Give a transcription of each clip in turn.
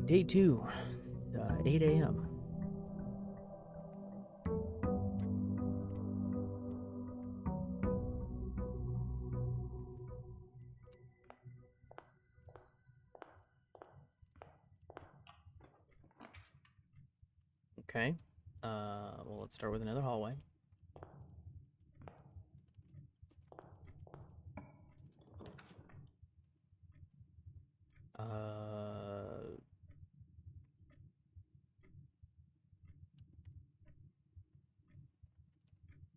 Day 2, 8 a.m. Okay. Well, let's start with another hallway.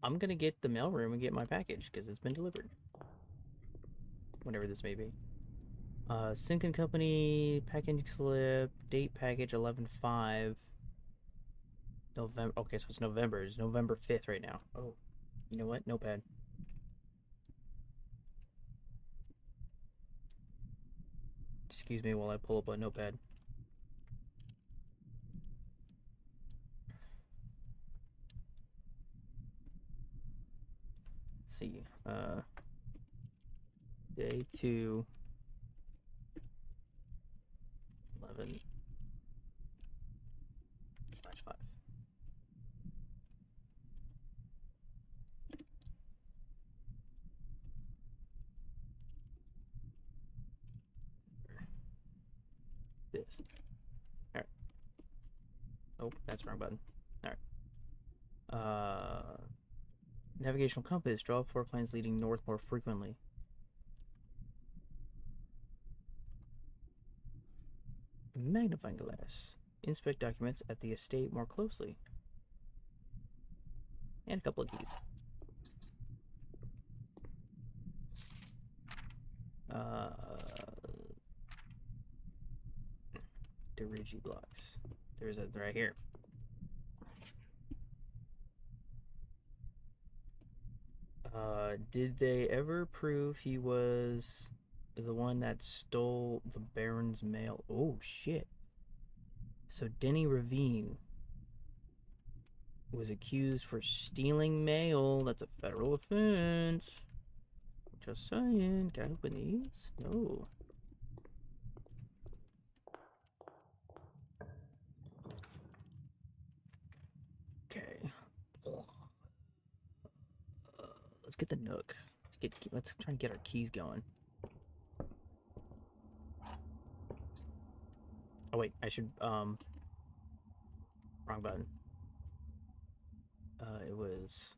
I'm gonna get the mailroom and get my package because it's been delivered. Whatever this may be. Sync and Company, packaging slip, date package 11/5. November. Okay, so it's November. It's November 5th right now. Oh, you know what? Notepad. Excuse me while I pull up a notepad. Let's see. Day 2, 11/5. This. All right. Oh, that's the wrong button. All right. Navigational compass. Draw floor plans leading north more frequently. Magnifying glass. Inspect documents at the estate more closely. And a couple of keys. Dirigi blocks. There's a right here. Did they ever prove he was the one that stole the Baron's mail? Oh, shit. So Denny Ravine was accused for stealing mail. That's a federal offense. Just saying. Can I open these? No. Okay. Let's get the Nook. Let's try and get our keys going. Oh wait, I should wrong button. It was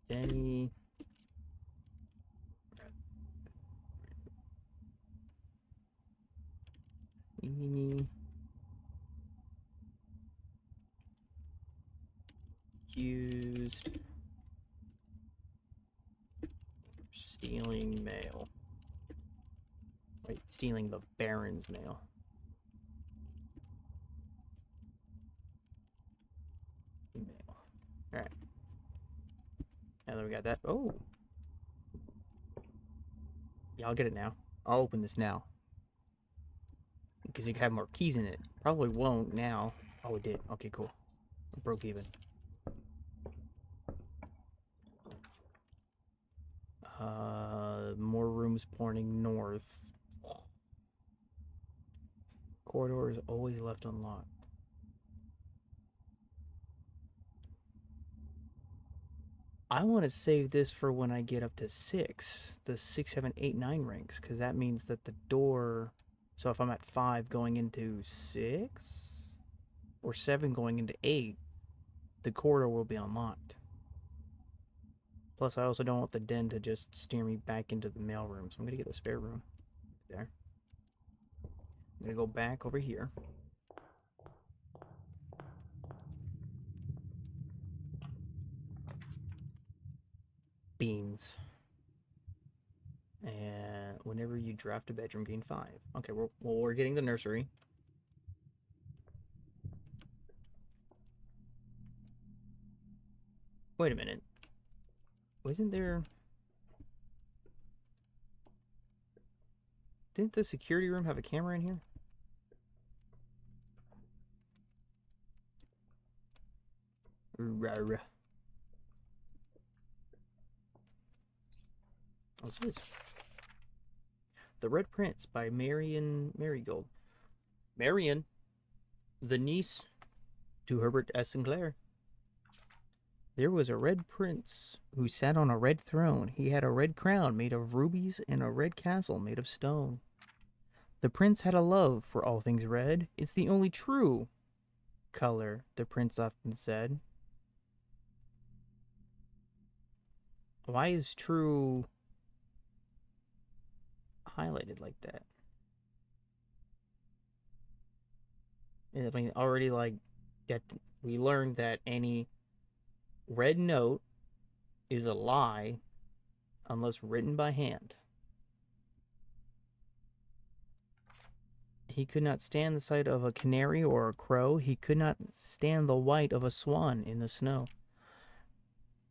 Denny. Accused stealing mail. Wait, stealing the Baron's mail. Mail. Alright. Now that we got that. Oh! Yeah, I'll get it now. I'll open this now. Because you could have more keys in it. Probably won't now. Oh, it did. Okay, cool. Broke even. More rooms pointing north. Corridor is always left unlocked. I want to save this for when I get up to 6. The 6, 7, 8, 9 ranks. Because that means that the door... So if I'm at 5 going into 6? Or 7 going into 8, the corridor will be unlocked. Plus, I also don't want the den to just steer me back into the mailroom, so I'm going to get the spare room. There. I'm going to go back over here. Beans. And whenever you draft a bedroom, gain 5. Okay, we're getting the nursery. Wait a minute. Wasn't there... Didn't the security room have a camera in here? What's this? The Red Prince by Marion Marigold. Marion, the niece to Herbert S. Sinclair. There was a red prince who sat on a red throne. He had a red crown made of rubies and a red castle made of stone. The prince had a love for all things red. It's the only true color, the prince often said. Why is true highlighted like that? I mean, already like we learned that any red note is a lie unless written by hand. He could not stand the sight of a canary or a crow. He could not stand the white of a swan in the snow.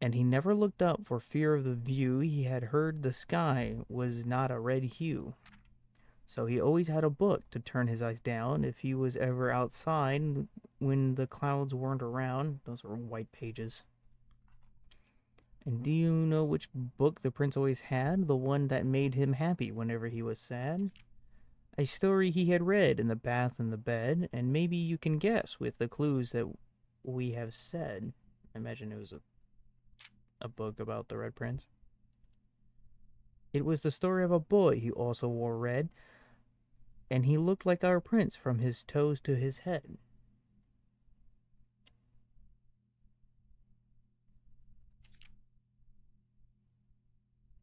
And he never looked up for fear of the view. He had heard the sky was not a red hue. So he always had a book to turn his eyes down if he was ever outside when the clouds weren't around. Those are white pages. And do you know which book the prince always had? The one that made him happy whenever he was sad? A story he had read in the bath and the bed, and maybe you can guess with the clues that we have said. I imagine it was a book about the Red Prince. It was the story of a boy who also wore red, and he looked like our prince from his toes to his head.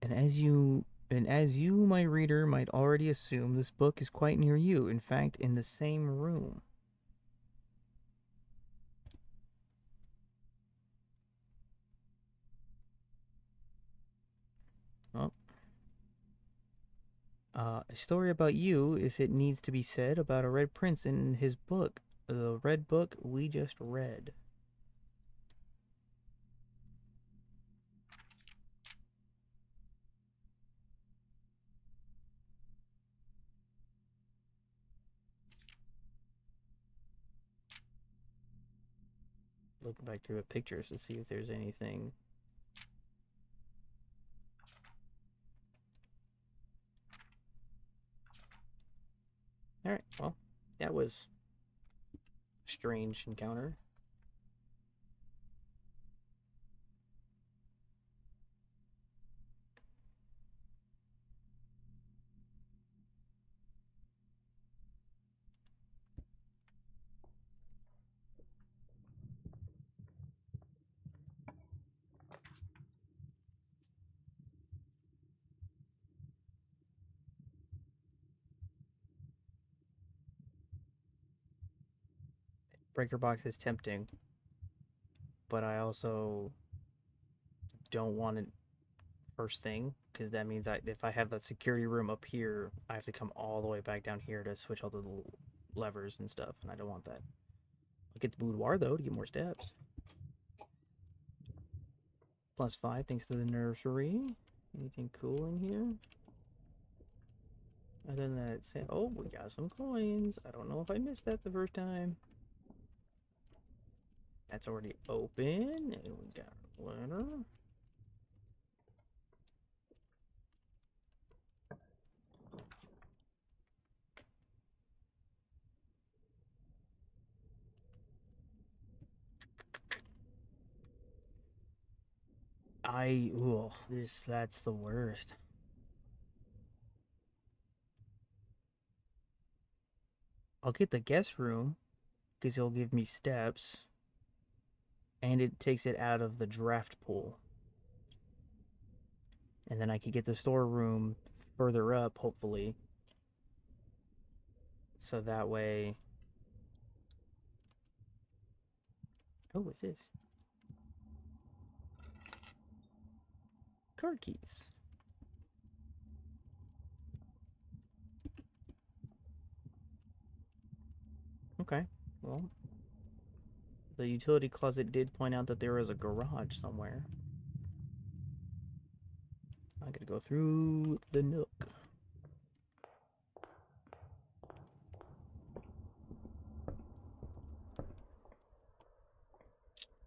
And as you, my reader, might already assume, this book is quite near you, in fact, in the same room. Oh. A story about you, if it needs to be said, about a red prince in his book. The red book we just read. Looking back through the pictures to see if there's anything. Alright, well, that was a strange encounter. Breaker box is tempting, but I also don't want it first thing, because that means if I have that security room up here, I have to come all the way back down here to switch all the levers and stuff, and I don't want that. I'll get the boudoir, though, to get more steps. +5 thanks to the nursery. Anything cool in here? Other than that, oh, we got some coins. I don't know if I missed that the first time. That's already open, and we got a letter. That's the worst. I'll get the guest room, because he'll give me steps, and it takes it out of the draft pool. And then I could get the storeroom further up, hopefully. So that way... Oh, what's this? Card keys. Okay, well, the utility closet did point out that there was a garage somewhere. I gotta go through the nook.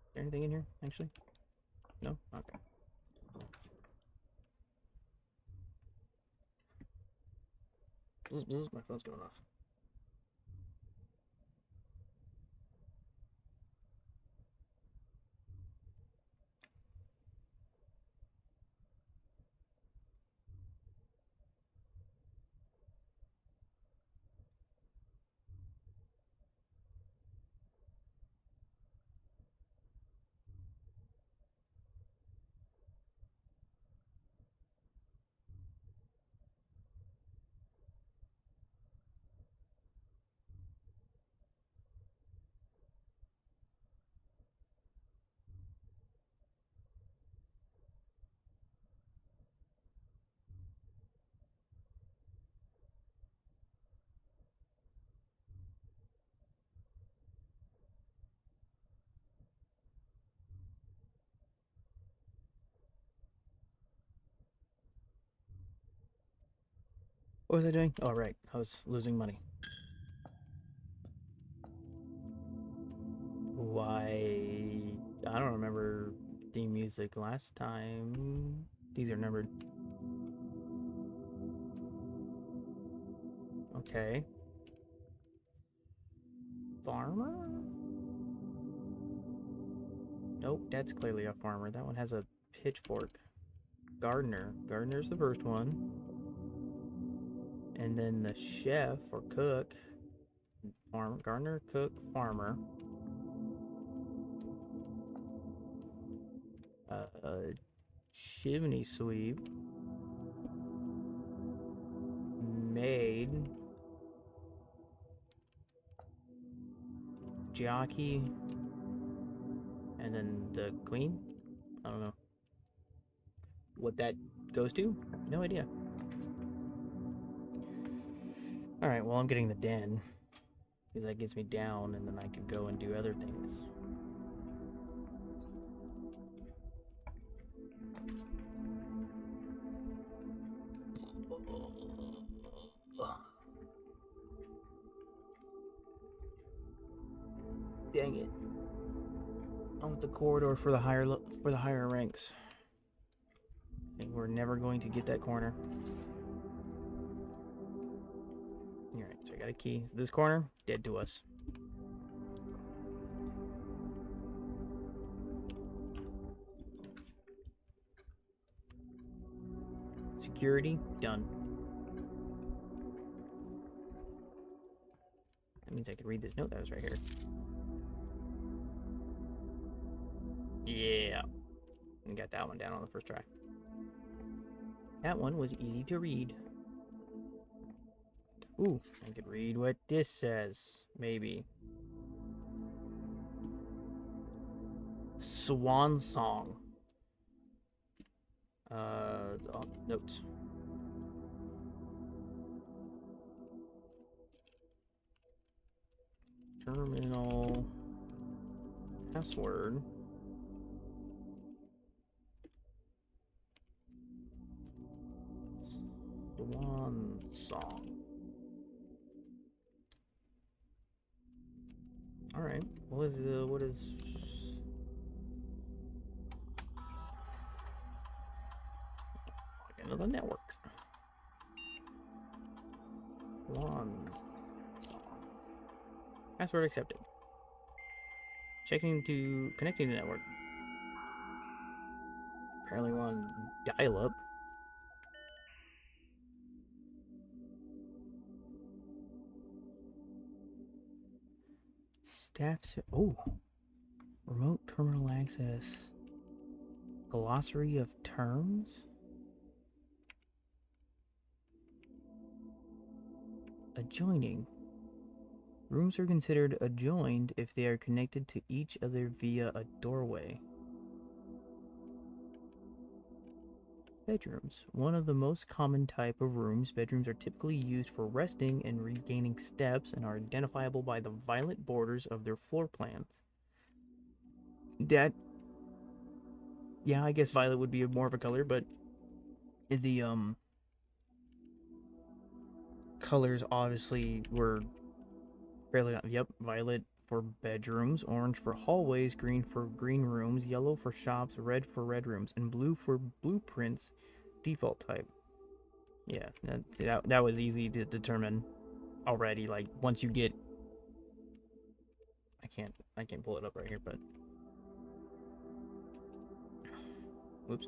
Is there anything in here, actually? No? Okay. My phone's going off. What was I doing? Oh, right. I was losing money. Why? I don't remember theme music last time. These are numbered. Okay. Farmer? Nope, that's clearly a farmer. That one has a pitchfork. Gardener. Gardener's the first one. And then the chef or cook. Gardener, cook, farmer. Chimney sweep. Maid. Jockey. And then the queen? I don't know. What that goes to? No idea. Alright, well, I'm getting the den. Because that gets me down, and then I can go and do other things. Dang it. I want the corridor for the higher ranks. I think we're never going to get that corner. Alright, so I got a key. This corner, dead to us. Security, done. That means I could read this note that was right here. Yeah. And got that one down on the first try. That one was easy to read. Ooh, I could read what this says. Maybe. Swan Song. Notes. Terminal password. Swan Song. All right. What is log into the network. Swan Song. Password accepted. Connecting to the network. Apparently we're on dial-up. Oh, remote terminal access. Glossary of terms. Adjoining. Rooms are considered adjoined if they are connected to each other via a doorway. Bedrooms. One of the most common type of rooms, bedrooms are typically used for resting and regaining steps and are identifiable by the violet borders of their floor plans. Yeah, I guess violet would be more of a color, but the colors obviously were fairly, yep, violet for bedrooms, orange for hallways, green for green rooms, yellow for shops, red for red rooms, and blue for blueprints default type. Yeah, that was easy to determine already. Like once you get, I can't pull it up right here, but whoops.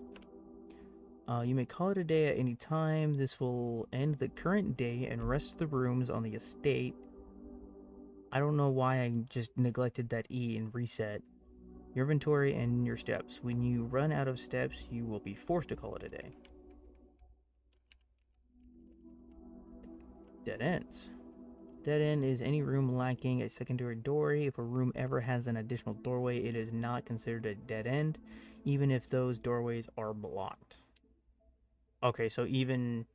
You may call it a day at any time. This will end the current day and rest the rooms on the estate. I don't know why I just neglected that E and reset. Your inventory and your steps. When you run out of steps, you will be forced to call it a day. Dead ends. Dead end is any room lacking a secondary doorway. If a room ever has an additional doorway, it is not considered a dead end, even if those doorways are blocked. Okay, so even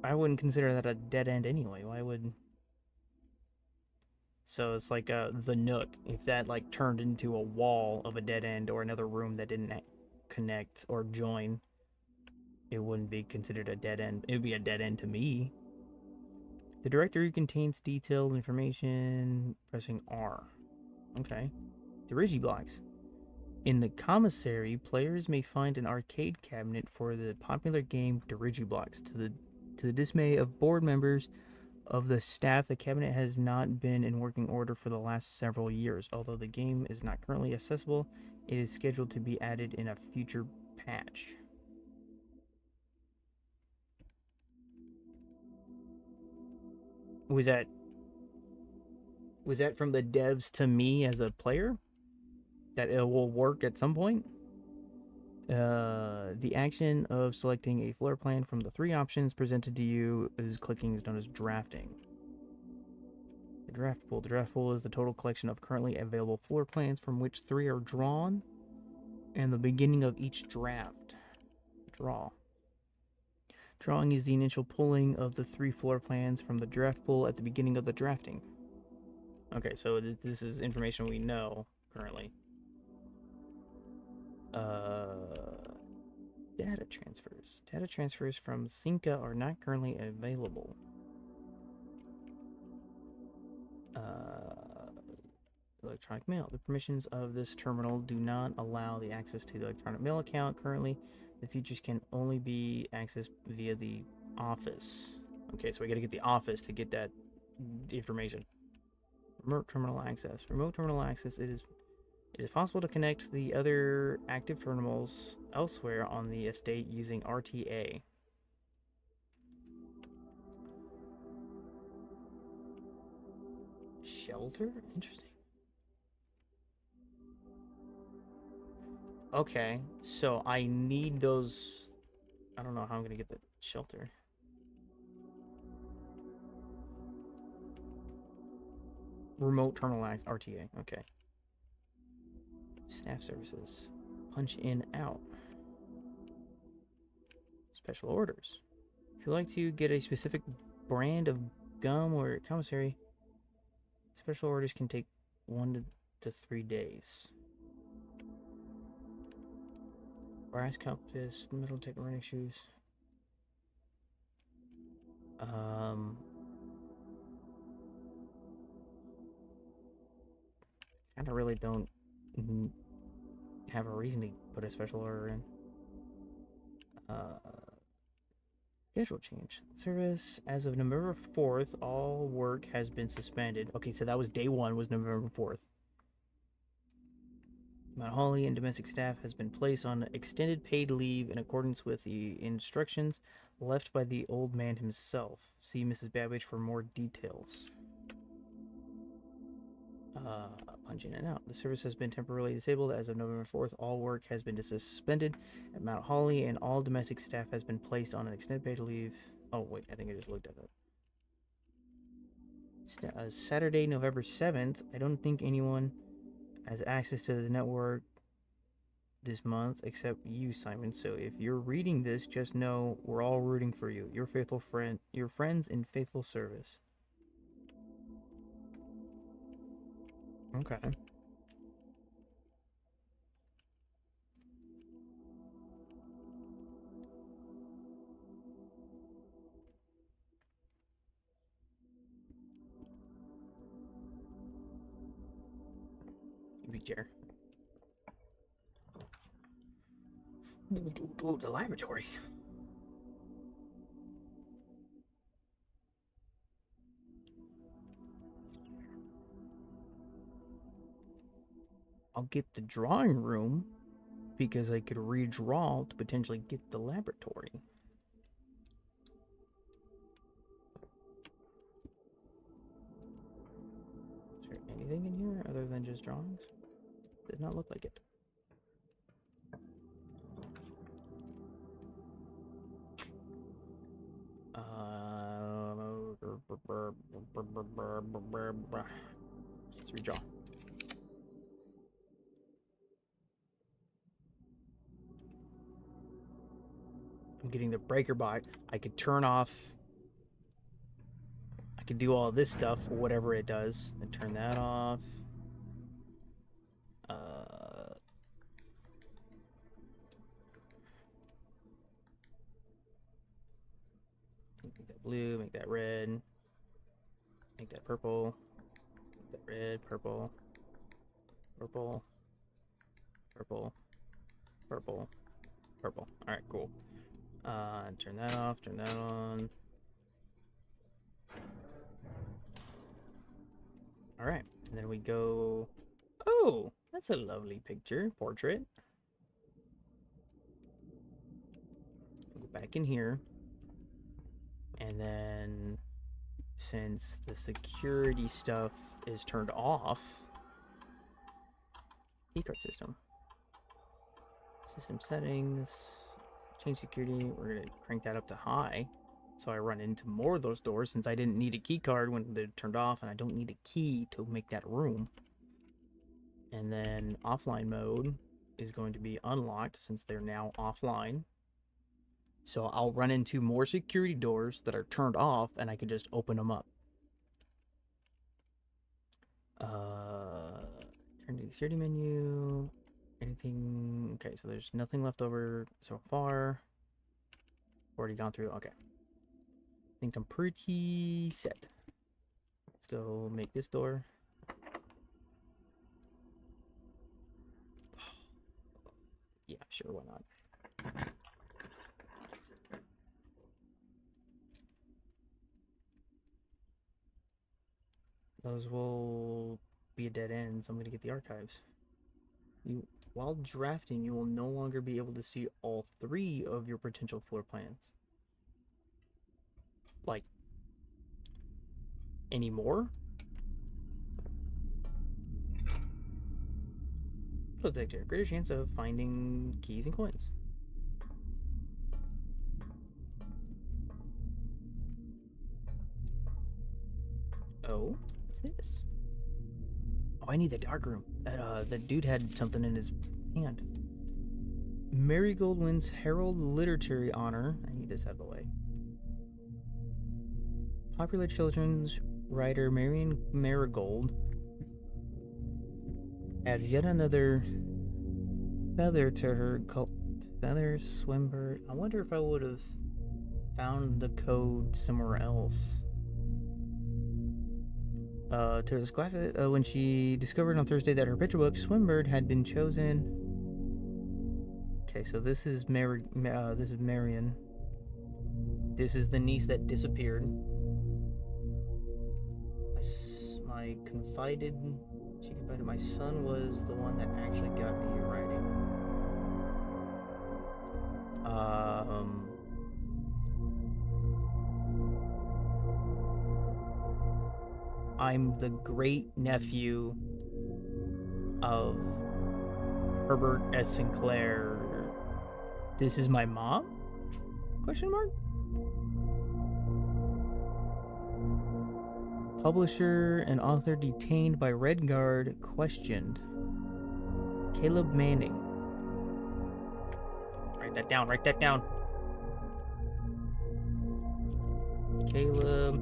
I wouldn't consider that a dead end anyway. Why would? So it's like the Nook. If that like turned into a wall of a dead end or another room that didn't connect or join, it wouldn't be considered a dead end. It would be a dead end to me. The directory contains detailed information. Pressing R. Okay. Digiblocks. In the commissary, players may find an arcade cabinet for the popular game Digiblocks. To the dismay of board members of the staff, the cabinet has not been in working order for the last several years. Although the game is not currently accessible, it is scheduled to be added in a future patch. Was that from the devs to me as a player? That it will work at some point? The action of selecting a floor plan from the three options presented to you is clicking is known as drafting. The draft pool. The draft pool is the total collection of currently available floor plans from which three are drawn and the beginning of each draft. Draw. Drawing is the initial pulling of the three floor plans from the draft pool at the beginning of the drafting. Okay, so this is information we know currently. Data transfers. Data transfers from Synca are not currently available. Electronic mail. The permissions of this terminal do not allow the access to the electronic mail account currently. The features can only be accessed via the office. Okay, so we got to get the office to get that information. Remote terminal access. Remote terminal access. It is possible to connect the other active terminals elsewhere on the estate using RTA. Shelter? Interesting. Okay, so I need those. I don't know how I'm going to get the shelter. Remote terminal access, RTA. Okay. Staff services. Punch in out. Special orders. If you'd like to get a specific brand of gum or commissary, special orders can take 1 to 3 days. Brass compass, metal tape running shoes. Kind of really don't have a reason to put a special order in. Schedule change. Service as of November 4th, all work has been suspended. Okay, so that was day 1 was November 4th. Mount Holly and domestic staff has been placed on extended paid leave in accordance with the instructions left by the old man himself. See Mrs. Babbage for more details. Punch in and out. The service has been temporarily disabled as of November 4th. All work has been suspended at Mount Holly, and all domestic staff has been placed on an extended paid leave. Oh, wait, I think I just looked at it. Saturday, November 7th. I don't think anyone has access to the network this month except you, Simon. So if you're reading this, just know we're all rooting for you. Your faithful friend, your friends in faithful service. Okay. Big chair. Ooh, the laboratory. I'll get the drawing room because I could redraw to potentially get the laboratory. Is there anything in here other than just drawings? Did not look like it. Let's redraw. I'm getting the breaker box. I could turn off. I could do all this stuff, whatever it does, and turn that off. Make that blue, make that red, make that purple, make that red, purple, purple, purple, purple, purple. All right, cool. Turn that off, turn that on. All right, and then we go. Oh, that's a lovely picture, portrait. Go back in here. And then, since the security stuff is turned off, keycard system. System settings, change security. We're gonna crank that up to high, so I run into more of those doors since I didn't need a key card when they're turned off, and I don't need a key to make that room. And then offline mode is going to be unlocked since they're now offline. So I'll run into more security doors that are turned off, and I can just open them up. Turn to the security menu. Anything? Okay, so there's nothing left over so far. Already gone through. Okay. I think I'm pretty set. Let's go make this door. Yeah, sure, why not? Those will be a dead end, so I'm going to get the archives. While drafting, you will no longer be able to see all 3 of your potential floor plans. Like, anymore? Protector, greater chance of finding keys and coins. Oh, what's this? Oh, I need the dark room. That dude had something in his hand. Marigold wins Herald Literary Honor. I need this out of the way. Popular children's writer Marion Marigold adds yet another feather to her feather swimbird. I wonder if I would have found the code somewhere else. To his class, when she discovered on Thursday that her picture book, Swimbird, had been chosen. Okay, so this is this is Marion. This is the niece that disappeared. She confided my son was the one that actually got me writing. I'm the great nephew of Herbert S. Sinclair. This is my mom? Question mark? Publisher and author detained by Red Guard questioned. Caleb Manning. Write that down, write that down. Caleb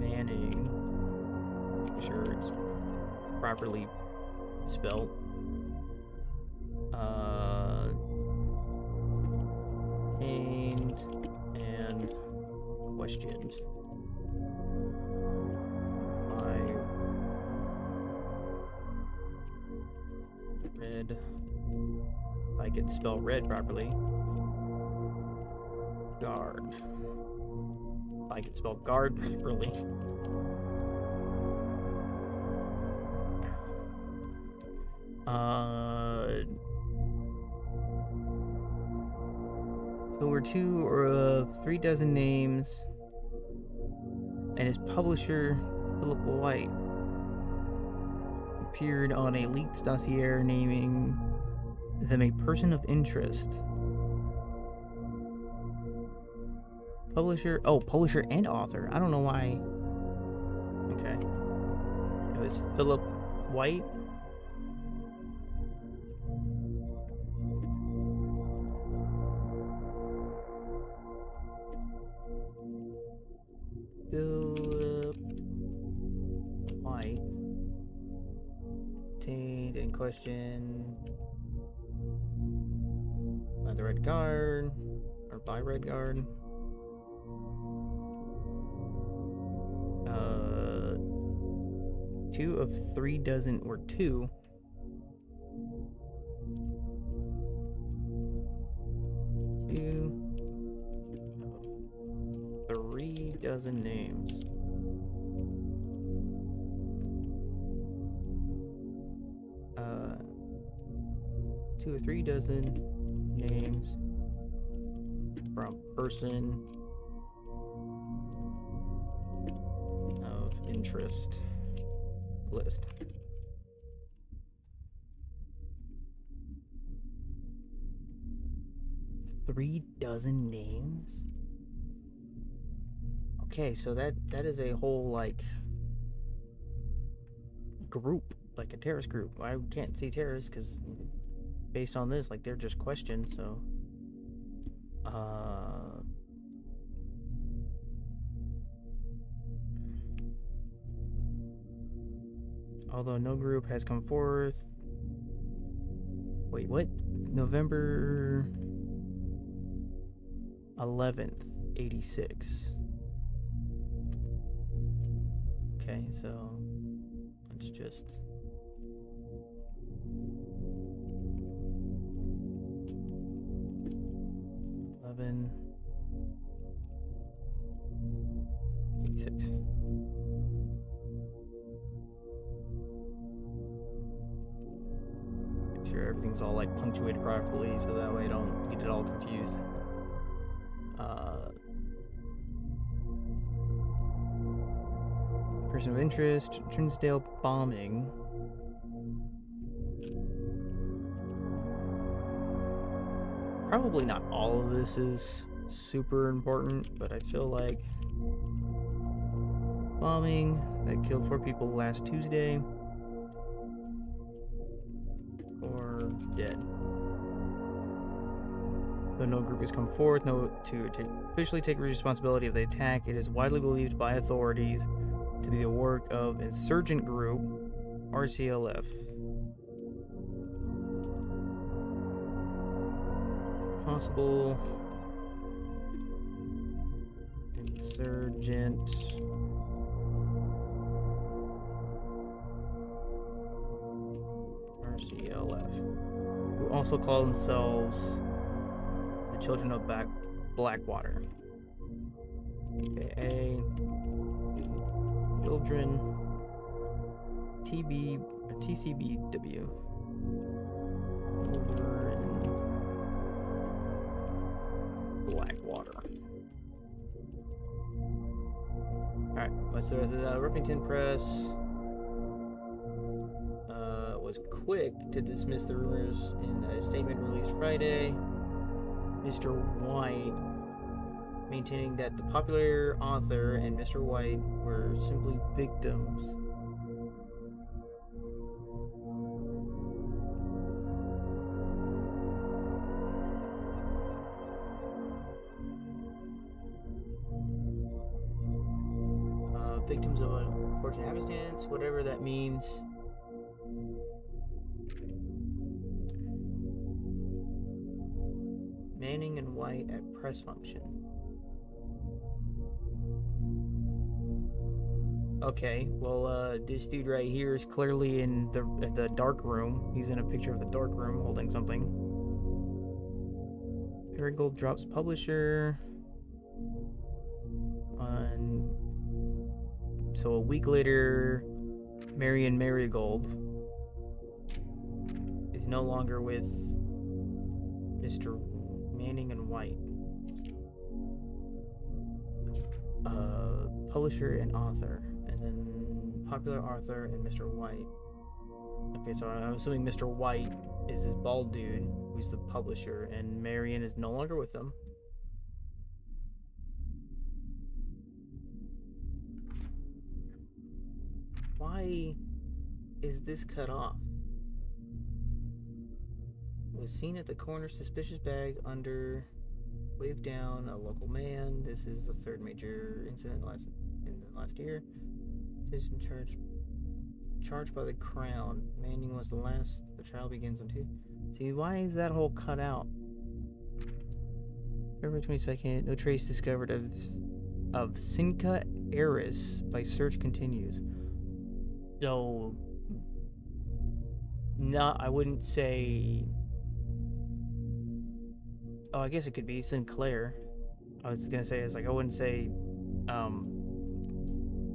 Manning. Make sure it's properly spelled. Detained and questioned by could spell red properly. Guard. If I could spell guard properly. So we're 2 of 3 dozen names, and his publisher, Philip White, appeared on a leaked dossier naming them a person of interest. Publisher and author. I don't know why. Okay. It was Philip White. Philip White. Detained in question by the Red Guard, or by Red Guard. 2 of 3 dozen, or 2. Dozen names. Two or 3 dozen names from person of interest list. Three dozen names? Okay, so that is a whole, like, group, like a terrorist group. I can't see terrorists because based on this, like, they're just questions, so although no group has come forth. Wait, what? November 11th, 86. Okay, so let's just $11.86. Make sure everything's all like punctuated properly, so that way I don't get it all confused. Person of interest, Trinsdale bombing. Probably not all of this is super important, but I feel like bombing that killed 4 people last Tuesday, or dead. Though no group has come forth to officially take responsibility of the attack, it is widely believed by authorities to be the work of insurgent group RCLF. Possible insurgent RCLF, who also call themselves the Children of Blackwater, aka Children TCBW. Over in Blackwater. Alright, so the Ruffington Press was quick to dismiss the rumors in a statement released Friday. Mr. White maintaining that the popular author and Mr. White were simply victims. Victims of unfortunate happenstance, whatever that means. Manning and White at press function. Okay, well, this dude right here is clearly in the dark room. He's in a picture of the dark room holding something. Marigold drops publisher. So a week later, Marion Marigold is no longer with Mr. Manning and White. Publisher and author, and then popular author and Mr. White. Okay, so I'm assuming Mr. White is this bald dude who's the publisher, and Marion is no longer with them. Why is this cut off? Was seen at the corner, suspicious bag under, waved down, a local man. This is the third major incident in the last year. Citizen charged by the Crown. Manning was the last. The trial begins on Tuesday. See, why is that whole cut out? February 22nd. No trace discovered of Cinca Eris by search continues. So, I wouldn't say. Oh, I guess it could be Sinclair. I was gonna say, I wouldn't say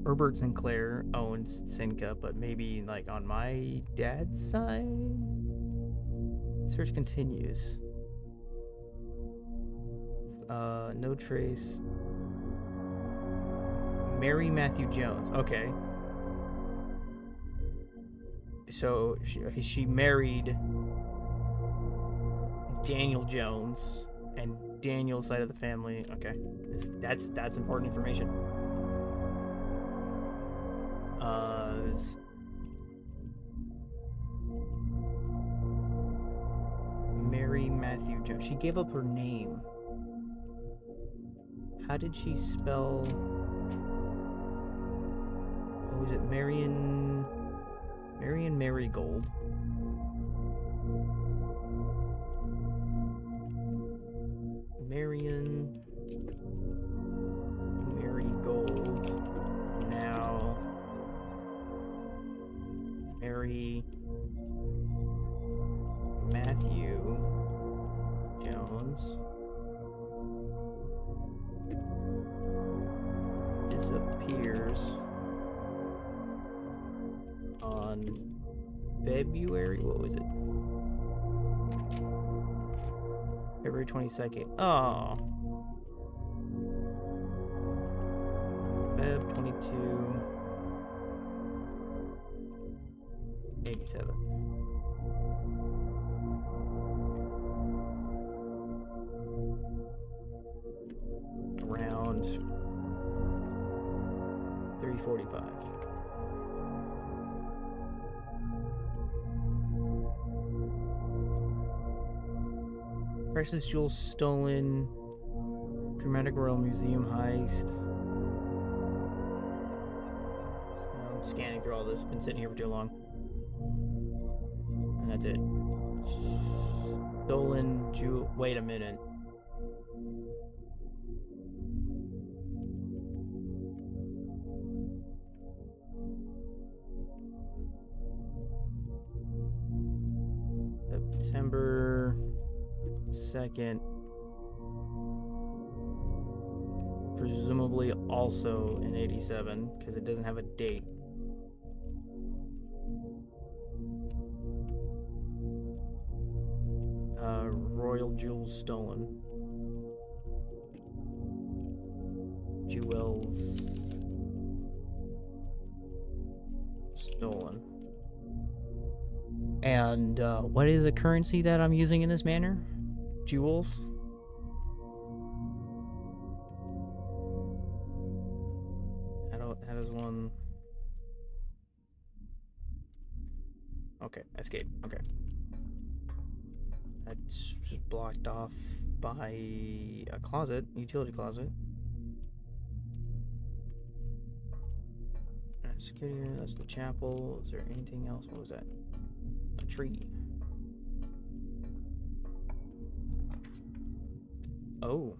Herbert Sinclair owns Cinca, but maybe like on my dad's side. Search continues. No trace. Mary Matthew Jones. Okay. So she married Daniel Jones, and Daniel's side of the family. Okay, that's important information. Mary Matthew Jones. She gave up her name. How did she spell? What was it? Marion Marigold. Marion Marigold. Now Mary Matthew Jones disappears on February, what was it? February 22nd. Oh. Feb 22. 87. Around 3:45. Priceless jewels stolen. Dramatic Royal Museum heist. I'm scanning through all this. Been sitting here for too long. And that's it. Stolen jewel. Wait a minute. September 2nd. Presumably also in 87, because it doesn't have a date. Royal jewels stolen. Jewels stolen. And what is the currency that I'm using in this manner? Jewels. How does one? Okay, escape. Okay. That's just blocked off by a closet, utility closet. Security, that's the chapel. Is there anything else? What was that? A tree. Oh.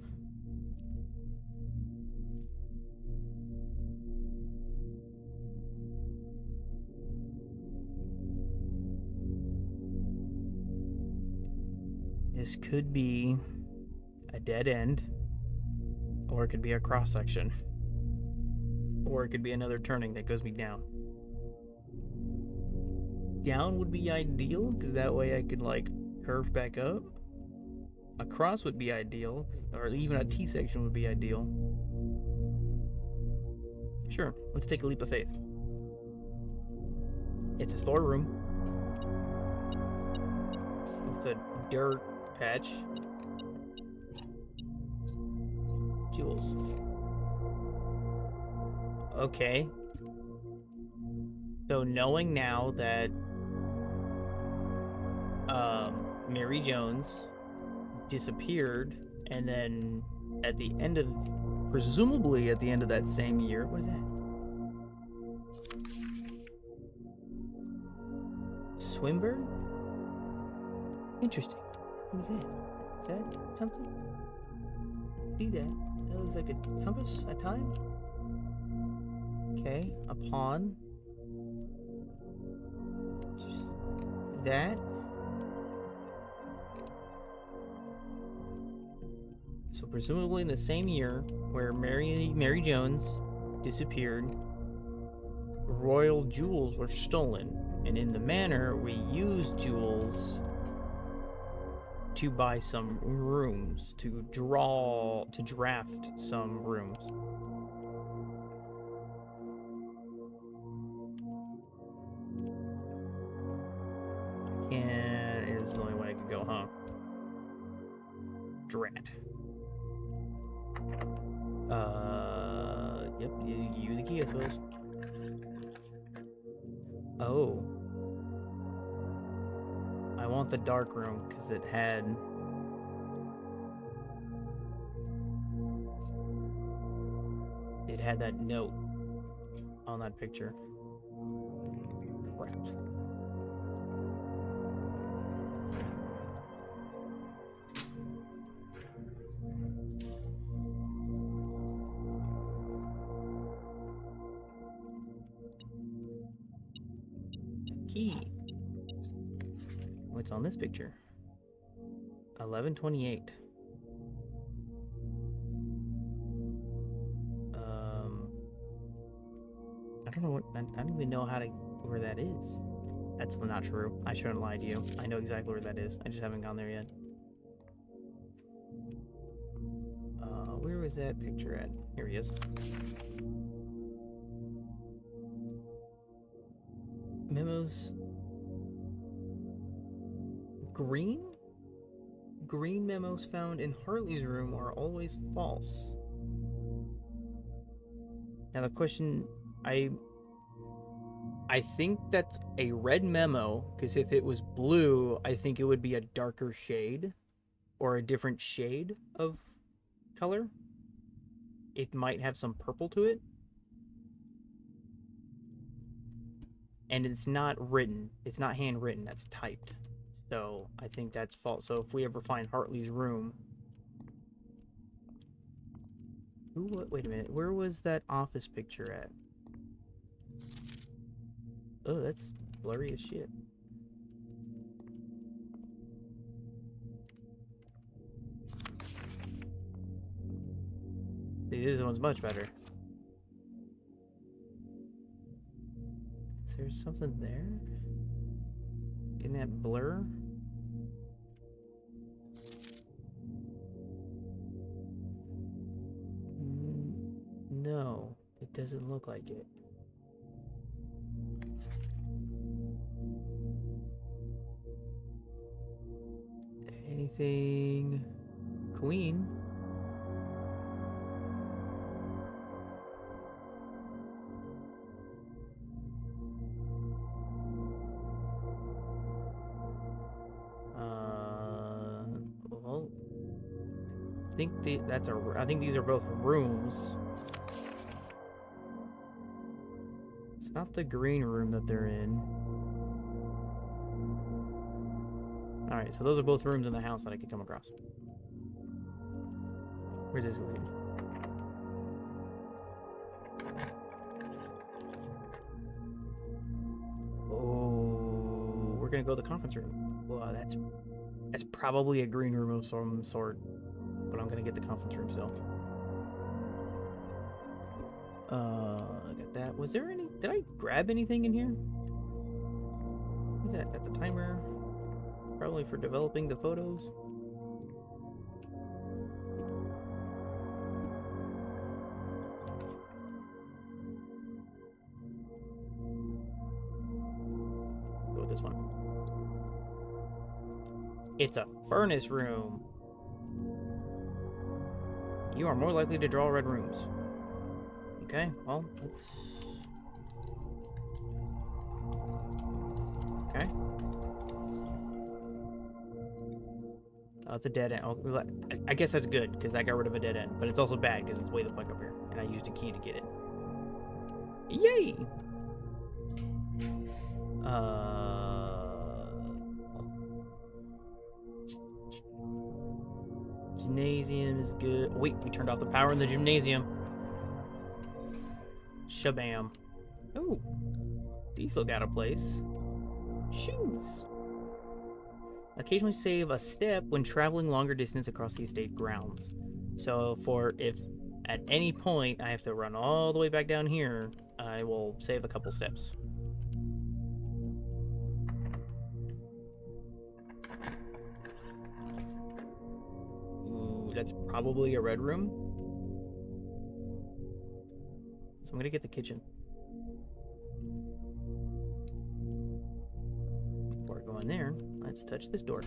This could be dead end, or it could be a cross section, or it could be another turning that goes me down. Down would be ideal, because that way I could like curve back up. A cross would be ideal, or even a T section would be ideal. Sure, let's take a leap of faith. It's a storeroom with a dirt patch. Jewels. Okay. So knowing now that Mary Jones disappeared, and then at the end of, presumably at the end of that same year, what is that? Swinburne? Interesting. What is that? Is that something? See that? That looks like a compass, a time? Okay, a pawn. That. So presumably in the same year where Mary Jones disappeared, royal jewels were stolen, and in the manor we used jewels to buy some rooms, to draft some rooms. And it's the only way I could go, huh? Drat. Yep, use a key, I suppose. Oh. I want the dark room, because it had... It had that note on that picture. Crap. Key. What's on this picture? 1128. I don't know what. I don't even know where that is. That's not true. I shouldn't lie to you. I know exactly where that is. I just haven't gone there yet. Where was that picture at? Here he is. Memos. Green? Green memos found in Hartley's room are always false. Now the question, I think that's a red memo, because if it was blue, I think it would be a darker shade, or a different shade of color. It might have some purple to it. And it's not written. It's not handwritten. That's typed. So I think that's false. So if we ever find Hartley's room... Wait a minute. Where was that office picture at? Oh, that's blurry as shit. See, this one's much better. Is there something there? In that blur? No, it doesn't look like it. Anything... Queen? Well... I think these are both rooms. It's not the green room that they're in. Alright, so those are both rooms in the house that I could come across. Where's this lead? Oh, we're gonna go to the conference room. Well, that's probably a green room of some sort, but I'm gonna get the conference room still. I got that. Was there any... Did I grab anything in here? What's that? That's a timer. Probably for developing the photos. Go with this one. It's a furnace room. You are more likely to draw red rooms. Okay, well, let's... Okay. Oh, it's a dead end. Oh, I guess that's good, because that got rid of a dead end. But it's also bad, because it's way the fuck up here. And I used a key to get it. Yay! Gymnasium is good. Wait, we turned off the power in the gymnasium. Shabam. Ooh. These look out of place. Shoes. Occasionally save a step when traveling longer distance across the estate grounds. So for if at any point I have to run all the way back down here, I will save a couple steps. Ooh, that's probably a red room. So I'm gonna get the kitchen. Before I go in there, let's touch this door.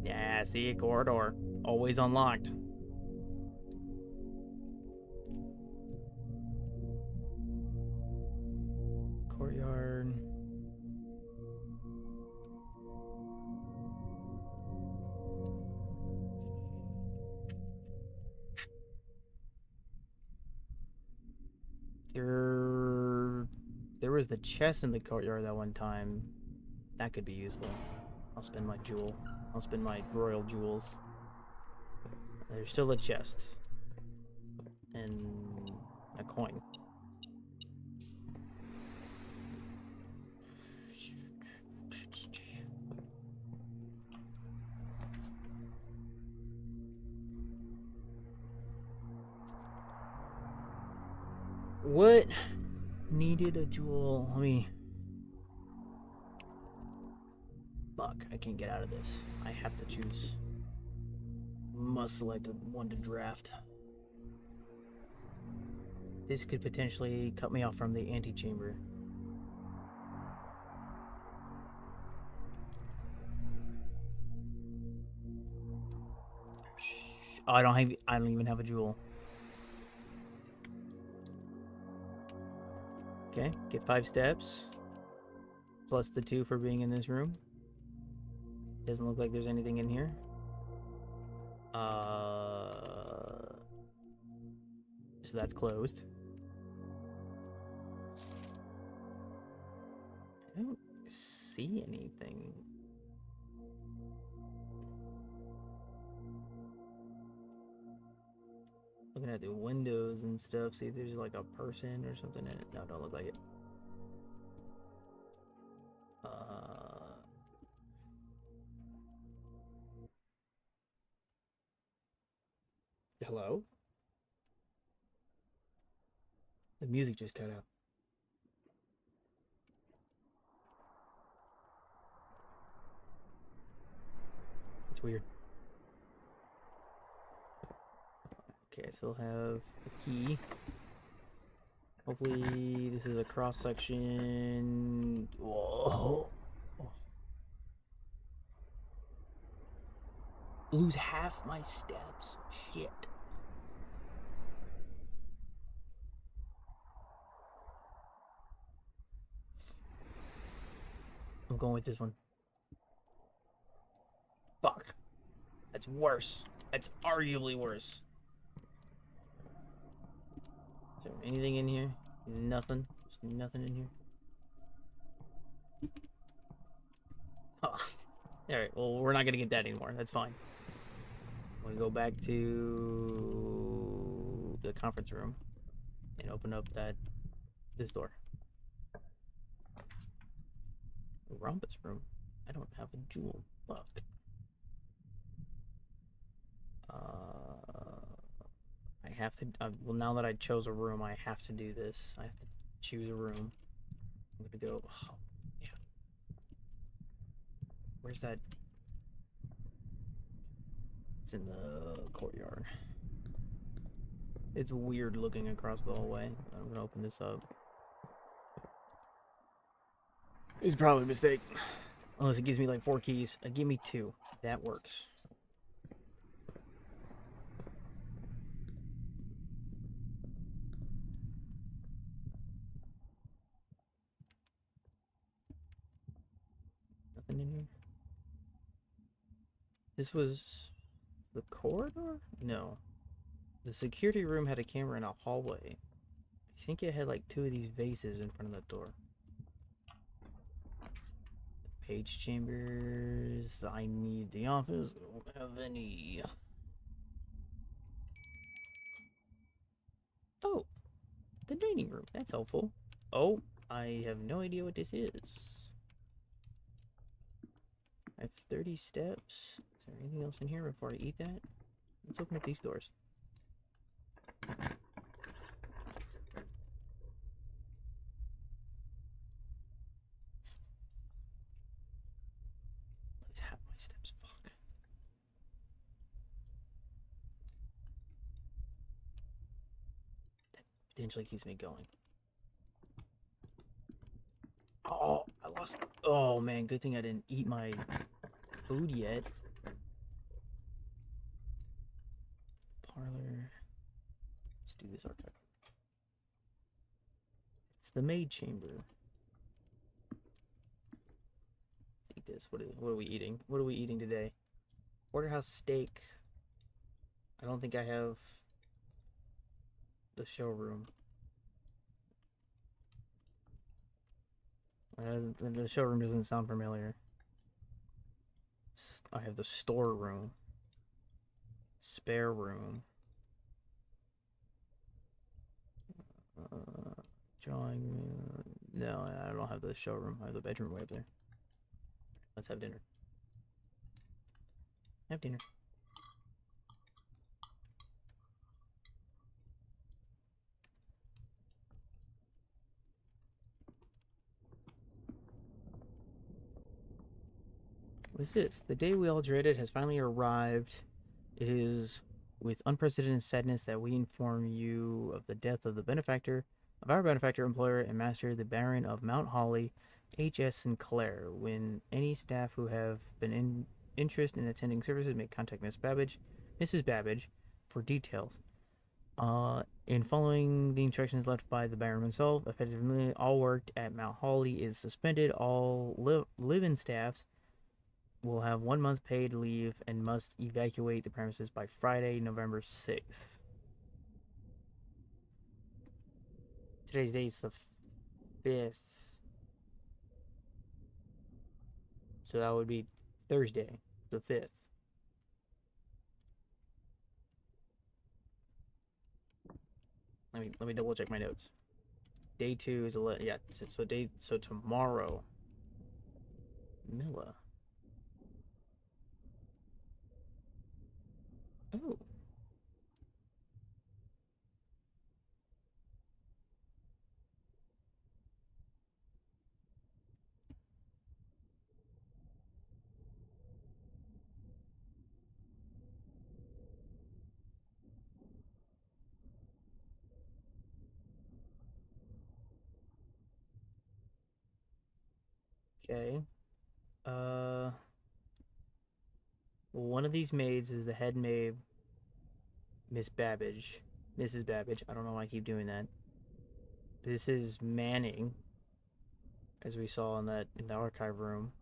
Yeah, see, a corridor. Always unlocked. Courtyard. There was the chest in the courtyard that one time. That could be useful. I'll spend my jewel. I'll spend my royal jewels. There's still a chest. And a coin. What needed a jewel? Let me... Fuck, I can't get out of this. I have to choose. Must select one to draft. This could potentially cut me off from the antechamber. Oh, I don't even have a jewel. Okay, get 5 steps. Plus the 2 for being in this room. Doesn't look like there's anything in here. So that's closed. I don't see anything. Looking at the windows and stuff, see if there's like a person or something in it. No, don't look like it. Hello? The music just cut out. It's weird. Okay, I still have a key. Hopefully this is a cross section. Whoa. Lose half my steps. Shit. I'm going with this one. Fuck. That's worse. That's arguably worse. Is there anything in here? Nothing. There's nothing in here. Oh. Alright, well, we're not gonna get that anymore. That's fine. We go back to the conference room and open up this door. Rhombus room. I don't have a jewel. Fuck. have to. Well, now that I chose a room, I have to do this. I have to choose a room. I'm gonna go. Oh, yeah. Where's that? It's in the courtyard. It's weird looking across the hallway. I'm gonna open this up. It's probably a mistake. Unless it gives me like 4 keys. Give me 2. That works. Nothing in here? This was the corridor? No. The security room had a camera in a hallway. I think it had like 2 of these vases in front of the door. Page chambers. I need the office. I don't have any. Oh, the dining room. That's helpful. Oh, I have no idea what this is. I have 30 steps. Is there anything else in here before I eat that? Let's open up these doors. Let's have my steps. Fuck. That potentially keeps me going. Oh, I lost. Oh man, good thing I didn't eat my food yet. Parlor. Let's do this archive. It's the maid chamber. Let's eat this. What are we eating? What are we eating today? Porterhouse steak. I don't think I have the showroom. The showroom doesn't sound familiar. I have the storeroom. Spare room. Drawing room. No, I don't have the showroom. I have the bedroom way up there. Let's have dinner. Have dinner. What is this? The day we all dreaded has finally arrived. It is with unprecedented sadness that we inform you of the death of our benefactor, employer, and master, the Baron of Mount Holly, H.S. Sinclair. When any staff who have been in interest in attending services may contact Mrs. Babbage, for details. In following the instructions left by the Baron himself, effectively all work at Mount Holly is suspended. All live-in staffs will have 1 month paid leave and must evacuate the premises by Friday, November 6th. Today's date is the 5th. So that would be Thursday, the 5th. Let me double check my notes. Day 2 is 11. Yeah, so tomorrow. Milla. Oh. Okay. One of these maids is the head maid, Miss Babbage. Mrs. Babbage. I don't know why I keep doing that. This is Manning, as we saw in the archive room.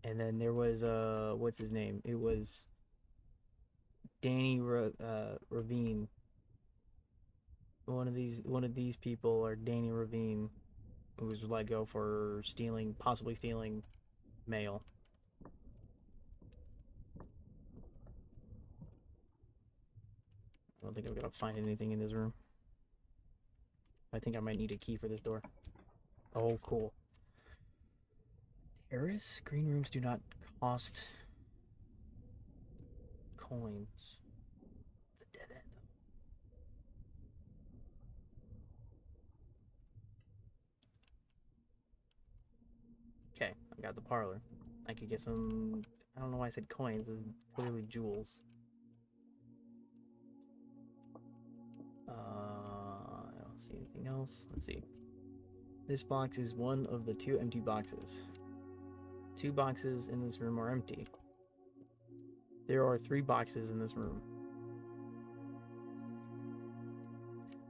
And then there was what's his name? It was Danny Ravine. One of these people are Danny Ravine, who was let go for possibly stealing mail. I don't think I'm gonna find anything in this room. I think I might need a key for this door. Oh, cool. Terrace? Green rooms do not cost coins. The dead end. Okay, I got the parlor. I could get some. I don't know why I said coins. It's clearly jewels. I don't see anything else. Let's see. This box is one of the 2 empty boxes. 2 boxes in this room are empty. There are 3 boxes in this room.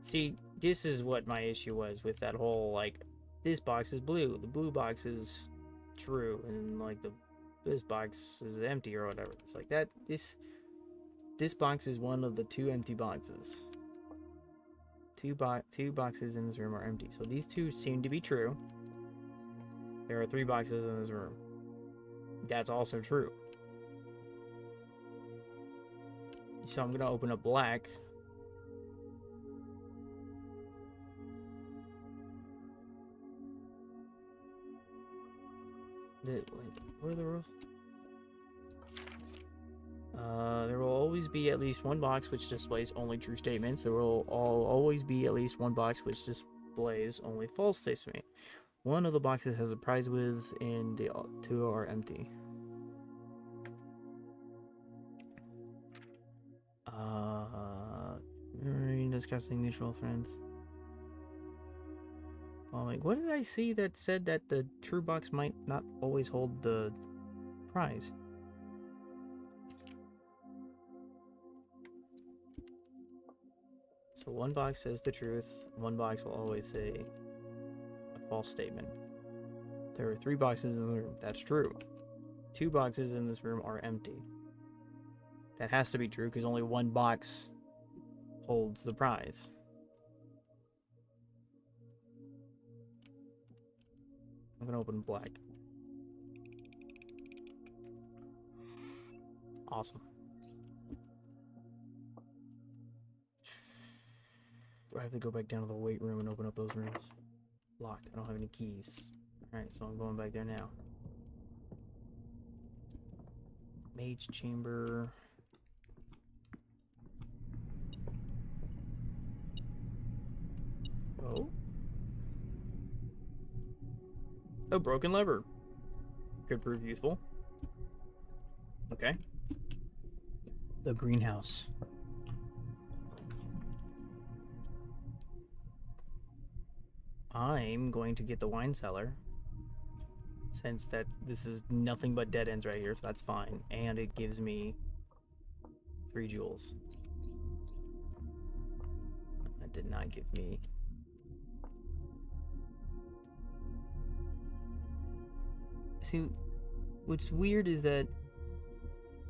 See, this is what my issue was with that whole, like, this box is blue, the blue box is true, and, like, this box is empty or whatever. It's like that, this box is one of the 2 empty boxes. Two boxes in this room are empty. So these 2 seem to be true. There are 3 boxes in this room. That's also true. So I'm gonna open up black. Wait, what are the rules? There will always be at least 1 box which displays only true statements. There will always be at least 1 box which displays only false statements. 1 of the boxes has a prize with, and the 2 are empty. Discussing mutual friends. Oh, like, what did I see that said that the true box might not always hold the prize? So 1 box says the truth, 1 box will always say a false statement. There are 3 boxes in the room. That's true. 2 boxes in this room are empty. That has to be true because only 1 box holds the prize. I'm gonna open black. Awesome. Do I have to go back down to the weight room and open up those rooms? Locked. I don't have any keys. Alright, so I'm going back there now. Mage chamber. Oh. A broken lever. Could prove useful. Okay. The greenhouse. I'm going to get the wine cellar, since that this is nothing but dead ends right here, so that's fine. And it gives me 3 jewels. That did not give me... See, what's weird is that...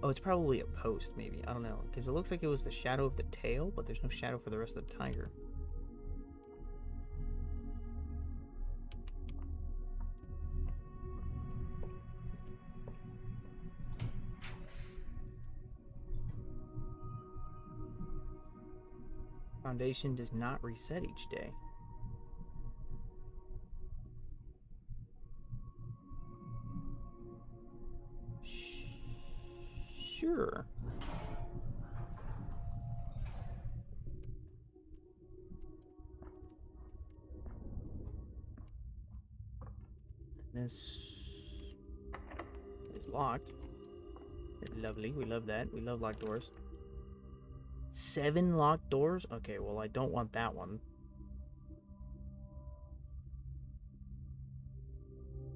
Oh, it's probably a post, maybe. I don't know. Because it looks like it was the shadow of the tail, but there's no shadow for the rest of the tiger. Foundation does not reset each day. Sure. This is locked. Lovely. We love that. We love locked doors. 7 locked doors? Okay, well, I don't want that one.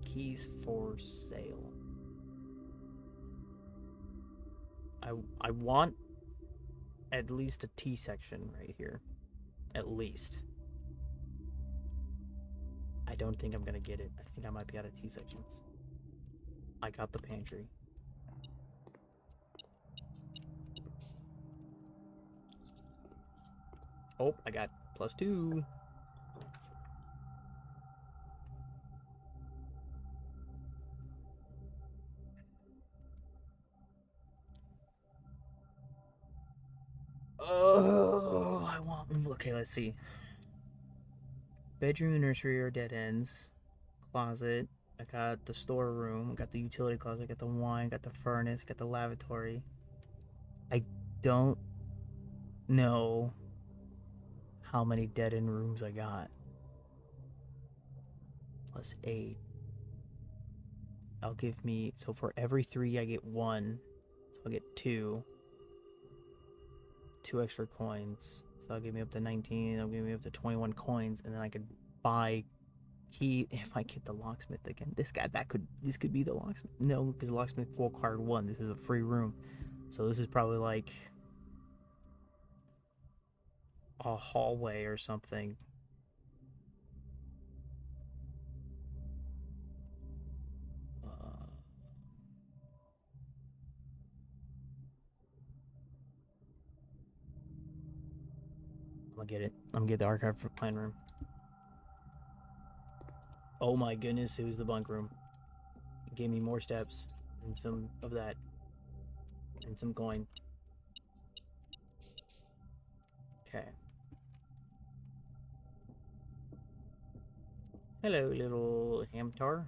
Keys for sale. I want at least a T section right here. At least. I don't think I'm gonna get it. I think I might be out of T sections. I got the pantry. Oh, I got +2. Oh, I want... Okay, let's see. Bedroom and nursery are dead ends. Closet. I got the storeroom. I got the utility closet. I got the wine. I got the furnace. I got the lavatory. I don't know how many dead end rooms I got. Plus 8. I'll give me, so for every 3 I get 1. So I'll get 2. 2 extra coins. So that'll give me up to 19. That'll give me up to 21 coins. And then I could buy key if I get the locksmith again. This could be the locksmith. No, because the locksmith full card 1. This is a free room. So this is probably like a hallway or something. I'm gonna get it. I'm gonna get the archive for plan room. Oh my goodness, it was the bunk room. It gave me more steps and some of that and some coin. Okay. Hello, little hamtar.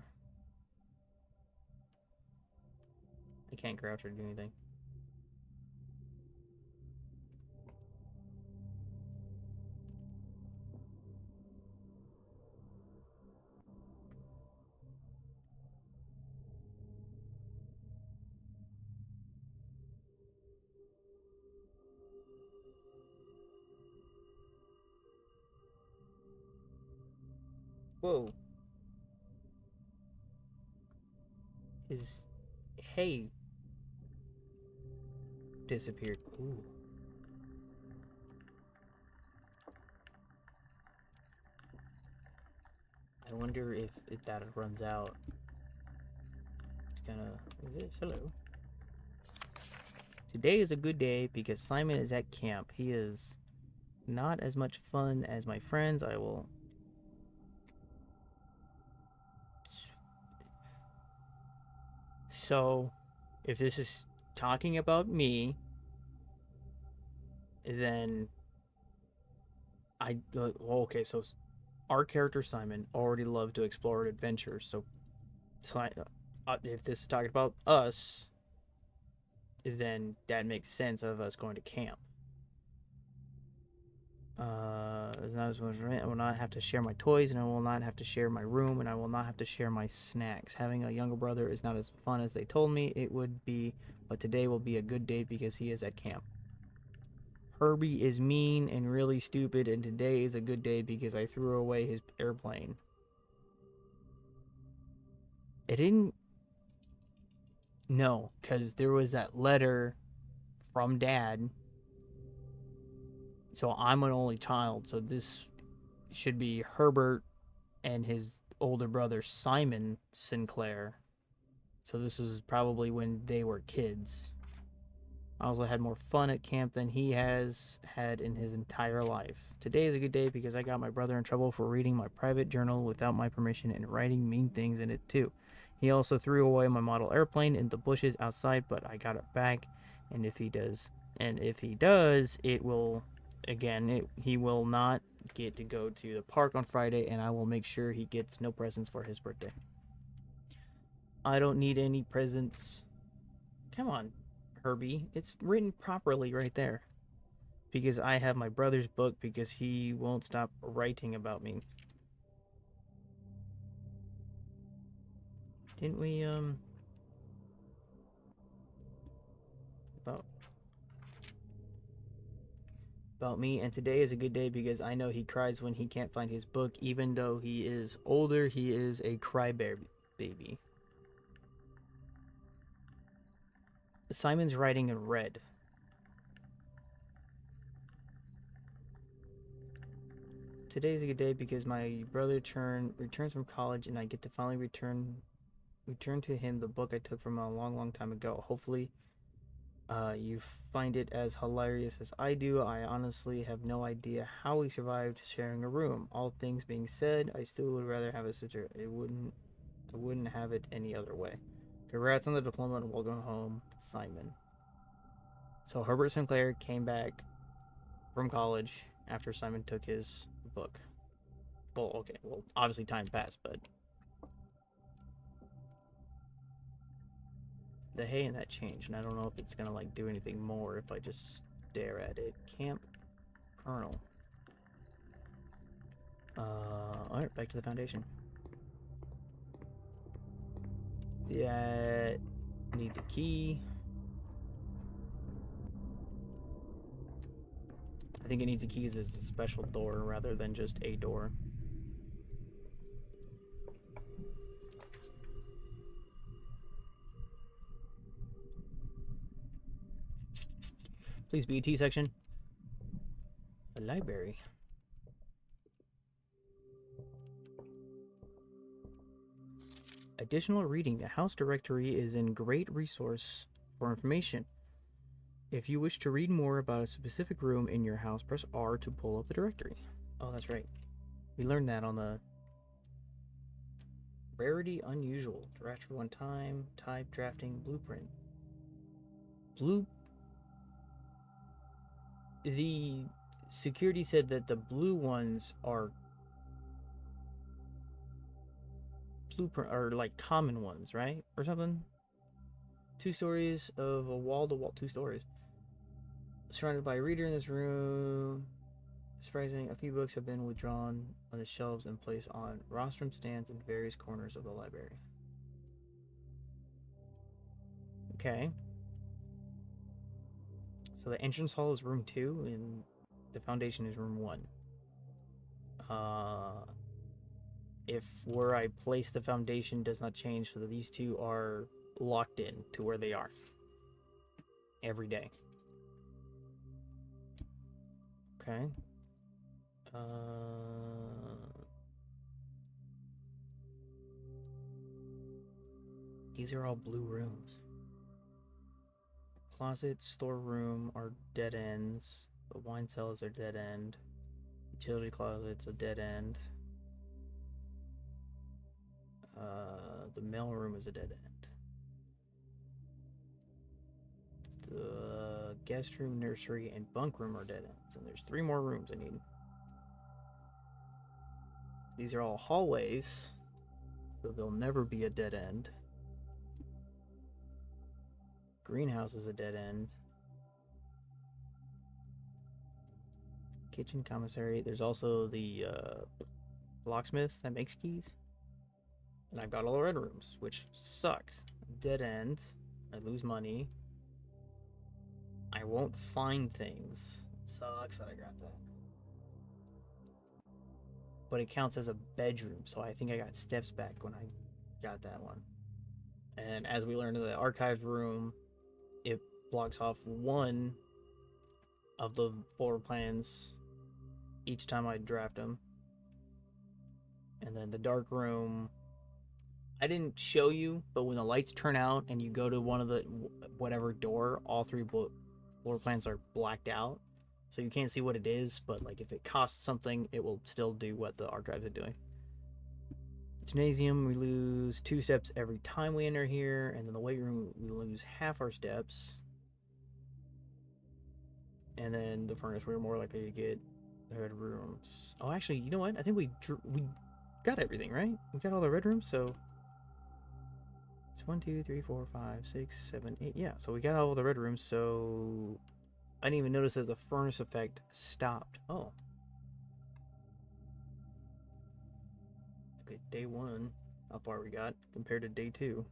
I can't crouch or do anything. Whoa. His hay disappeared. Ooh. I wonder if that runs out. It's gonna. Hello. Today is a good day because Simon is at camp. He is not as much fun as my friends. I will. So, if this is talking about me, then okay, so our character Simon already loved to explore adventures. So if this is talking about us, then that makes sense of us going to camp. It's not as much. I will not have to share my toys, and I will not have to share my room, and I will not have to share my snacks. Having a younger brother is not as fun as they told me it would be, but today will be a good day because he is at camp. Herbie is mean and really stupid, and today is a good day because I threw away his airplane. It didn't. No, because there was that letter from Dad. So I'm an only child, so this should be Herbert and his older brother Simon Sinclair. So this is probably when they were kids. I also had more fun at camp than he has had in his entire life. Today is a good day because I got my brother in trouble for reading my private journal without my permission and writing mean things in it too. He also threw away my model airplane in the bushes outside, but I got it back. And if he does, it will, he will not get to go to the park on Friday, and I will make sure he gets no presents for his birthday. I don't need any presents. Come on, Herbie. It's written properly right there. Because I have my brother's book because he won't stop writing about me. Didn't we, about me, and today is a good day because I know he cries when he can't find his book. Even though he is older, he is a crybaby. Simon's writing in red. Today's a good day because my brother returns from college, and I get to finally return to him the book I took from a long time ago. Hopefully, you find it as hilarious as I do. I honestly have no idea how we survived sharing a room. All things being said, I still would rather have a sister. I wouldn't have it any other way. Congrats on the diploma and welcome home, Simon. So Herbert Sinclair came back from college after Simon took his book. Well, okay. Well, obviously time passed, but the hay and that changed, and I don't know if it's gonna like do anything more if I just stare at it. Camp Colonel. Alright, back to the foundation. That needs a key. I think it needs a key because it's a special door rather than just a door. Please be a T section. A library. Additional reading. The house directory is a great resource for information. If you wish to read more about a specific room in your house, press R to pull up the directory. Oh, that's right. We learned that on the rarity unusual. Draft for one time. Type drafting blueprint. The security said that the blue ones are blueprint or like common ones, right? Or something. 2 stories of a wall-to-wall, 2 stories. Surrounded by a reader in this room. Surprising, a few books have been withdrawn on the shelves and placed on rostrum stands in various corners of the library. Okay. So the entrance hall is room 2 and the foundation is room 1. If where I place the foundation does not change, so that these two are locked in to where they are every day. Okay. These are all blue rooms. Closet, storeroom are dead ends. The wine cellars are dead end. Utility closet's a dead end. The mail room is a dead end. The guest room, nursery, and bunk room are dead ends. And there's 3 more rooms I need. These are all hallways, so they'll never be a dead end. Greenhouse is a dead end. Kitchen, commissary. There's also the locksmith that makes keys. And I've got all the red rooms, which suck. Dead end. I lose money. I won't find things. It sucks that I got that. But it counts as a bedroom, so I think I got steps back when I got that one. And as we learned in the archive room, it blocks off 1 of the floor plans each time I draft them. And then the dark room, I didn't show you, but when the lights turn out and you go to one of the whatever door, all 3 floor plans are blacked out, so you can't see what it is. But like if it costs something, it will still do what the archives are doing. Gymnasium, we lose 2 steps every time we enter here, and then the weight room, we lose half our steps. And then the furnace, we're more likely to get the red rooms. Oh, actually, you know what? I think we got everything, right? We got all the red rooms, so it's 1, 2, 3, 4, 5, 6, 7, 8. Yeah, so we got all the red rooms, so I didn't even notice that the furnace effect stopped. Oh. Okay, day 1. How far we got compared to day 2.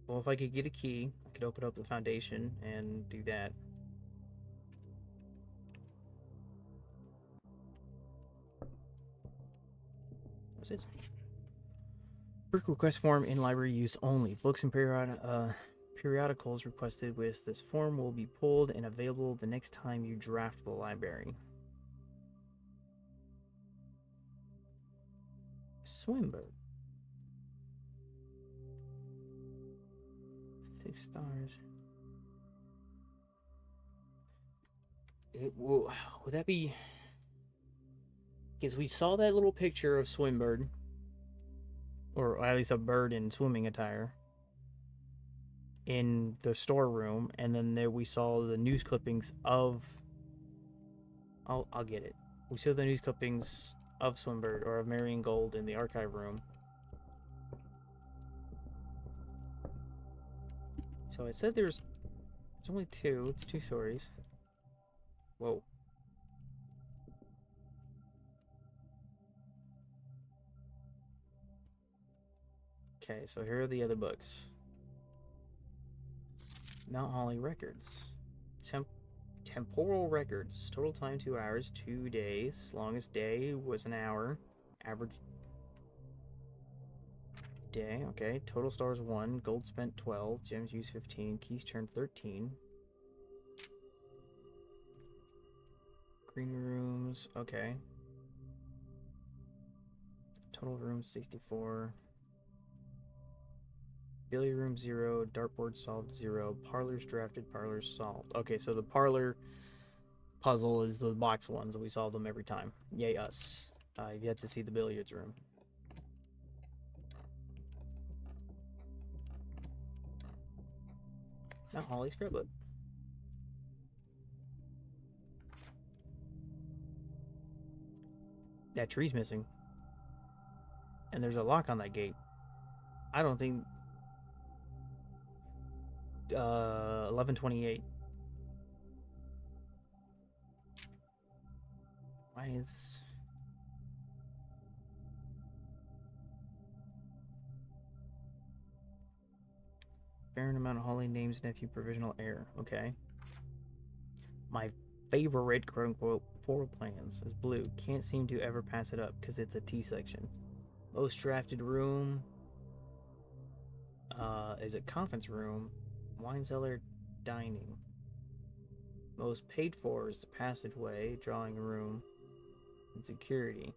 Well, if I could get a key, I could open up the foundation and do that. What's this? Brick request form in library use only. Books and periodicals requested with this form will be pulled and available the next time you draft the library. Swinburne. 6 stars. Would that be... Because we saw that little picture of Swinburne, or at least a bird in swimming attire, in the storeroom, and then there we saw the news clippings of... I'll get it. We saw the news clippings of Swinburne, or of Marion Gold, in the archive room. So I said there's only two. It's 2 stories. Whoa. Okay, so here are the other books. Mount Holly records. Temporal records. Total time 2 hours, 2 days. Longest day was an hour. Average day. Okay. Total stars 1. Gold spent 12. Gems used 15. Keys turned 13. Green rooms. Okay. Total rooms 64. Billiard room 0. Dartboard solved 0. Parlors drafted. Parlors solved. Okay, so the parlor puzzle is the box ones, and we solve them every time. Yay us. I've yet to see the billiards room. Not Holly scrapbook. That tree's missing. And there's a lock on that gate. I don't think... 1128. Why is... Baron amount of Holly names nephew provisional heir. Okay. My favorite quote-unquote floor plans is blue. Can't seem to ever pass it up because it's a T section. Most drafted room is a conference room. Wine cellar, dining. Most paid for is the passageway, drawing room, and security.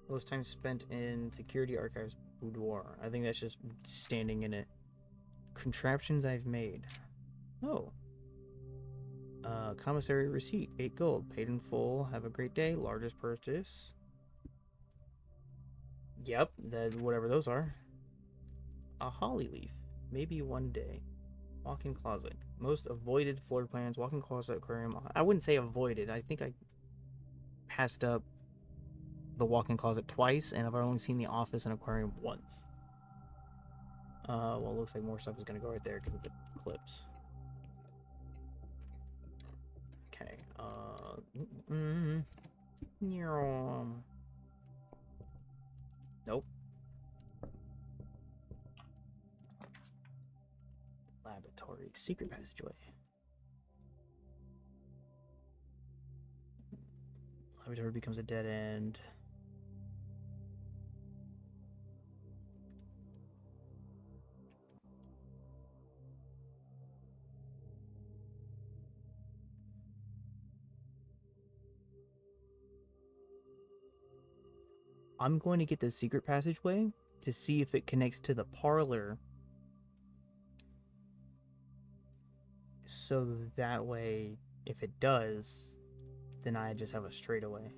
Most time spent in security archives boudoir. I think that's just standing in it. Contraptions I've made. Oh. Commissary receipt, 8 gold. Paid in full. Have a great day. Largest purchase. Yep, that whatever those are. A holly leaf. Maybe one day. Walk-in closet. Most avoided floor plans. Walk-in closet, aquarium. I wouldn't say avoided. I think I passed up the walk-in closet twice, and I've only seen the office and aquarium once. Well, it looks like more stuff is going to go right there because of the clips. Okay, nope. Laboratory. Secret passageway. Laboratory becomes a dead end. I'm going to get the secret passageway to see if it connects to the parlor. So that way, if it does, then I just have a straightaway.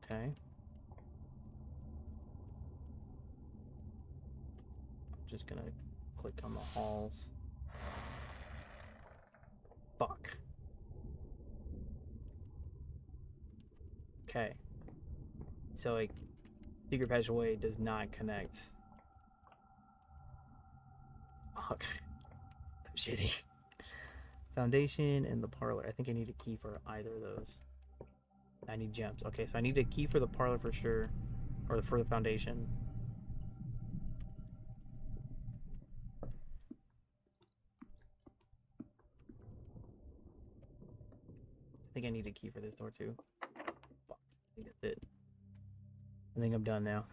Okay. I'm just gonna click on the halls. Fuck. Okay. So, like, secret passageway does not connect. Fuck. Shitty. Foundation and the parlor. I think I need a key for either of those. I need gems. Okay, so I need a key for the parlor for sure. Or for the foundation. I think I need a key for this door too. Fuck. I think that's it. I think I'm done now.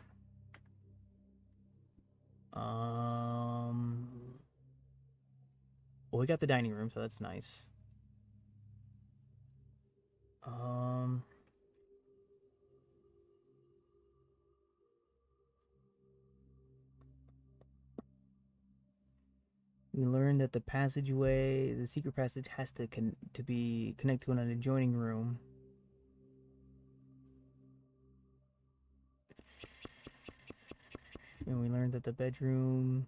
Well, we got the dining room, so that's nice. We learned that the passageway, the secret passage, has to be connect to an adjoining room. And we learned that the bedroom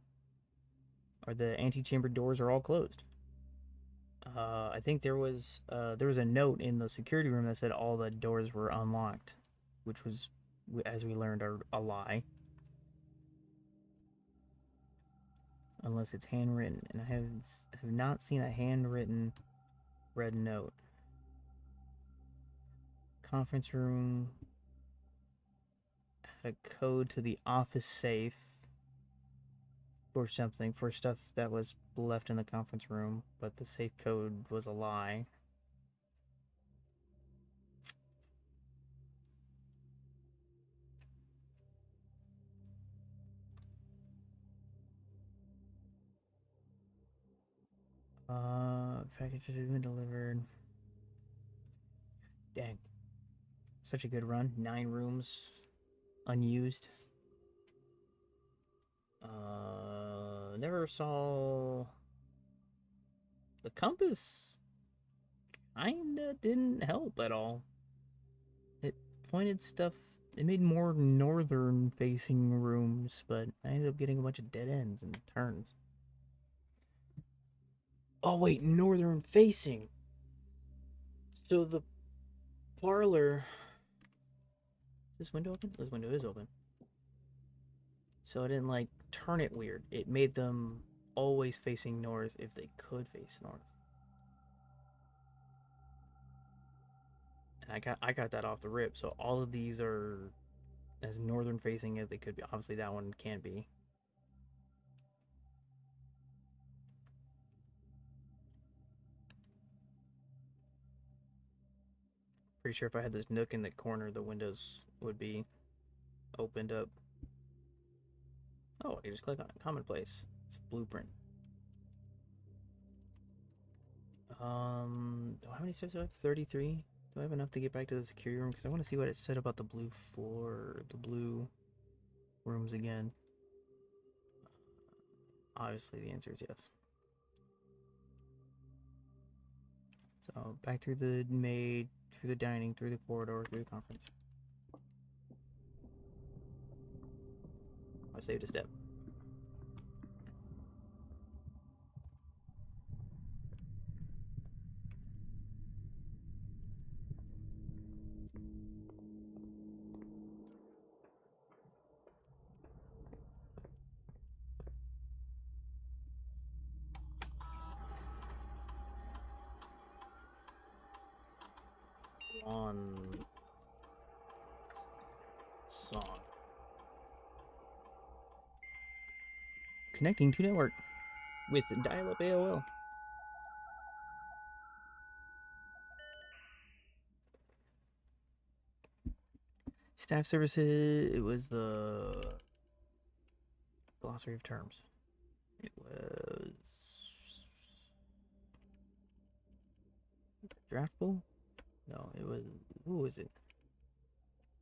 or the antechamber doors are all closed. I think there was a note in the security room that said all the doors were unlocked, which was, as we learned, a lie. unless it's handwritten, and I have not seen a handwritten red note. Conference room had a code to the office safe or something for stuff that was left in the conference room, but the safe code was a lie. Package has been delivered. Dang. Such a good run. 9 rooms unused. Never saw the compass. Kinda didn't help at all. It pointed stuff. It made more northern facing rooms, but I ended up getting a bunch of dead ends and turns. Oh wait, northern facing. So the parlor. This window open? This window is open. So I didn't like turn it weird. It made them always facing north if they could face north. And I got that off the rip. So all of these are as northern facing as they could be. Obviously that one can't be. Pretty sure if I had this nook in the corner, the windows would be opened up. Oh, I just click on it. Commonplace. It's a blueprint. How many steps do I have? 33. Do I have enough to get back to the security room? Because I want to see what it said about the blue floor, the blue rooms again. Obviously, the answer is yes. So back through the maid, through the dining, through the corridor, through the conference. I saved a step. On song. Connecting to network with dial-up AOL. Staff services. It was the glossary of terms. It was draftable. No, it was. Who was it?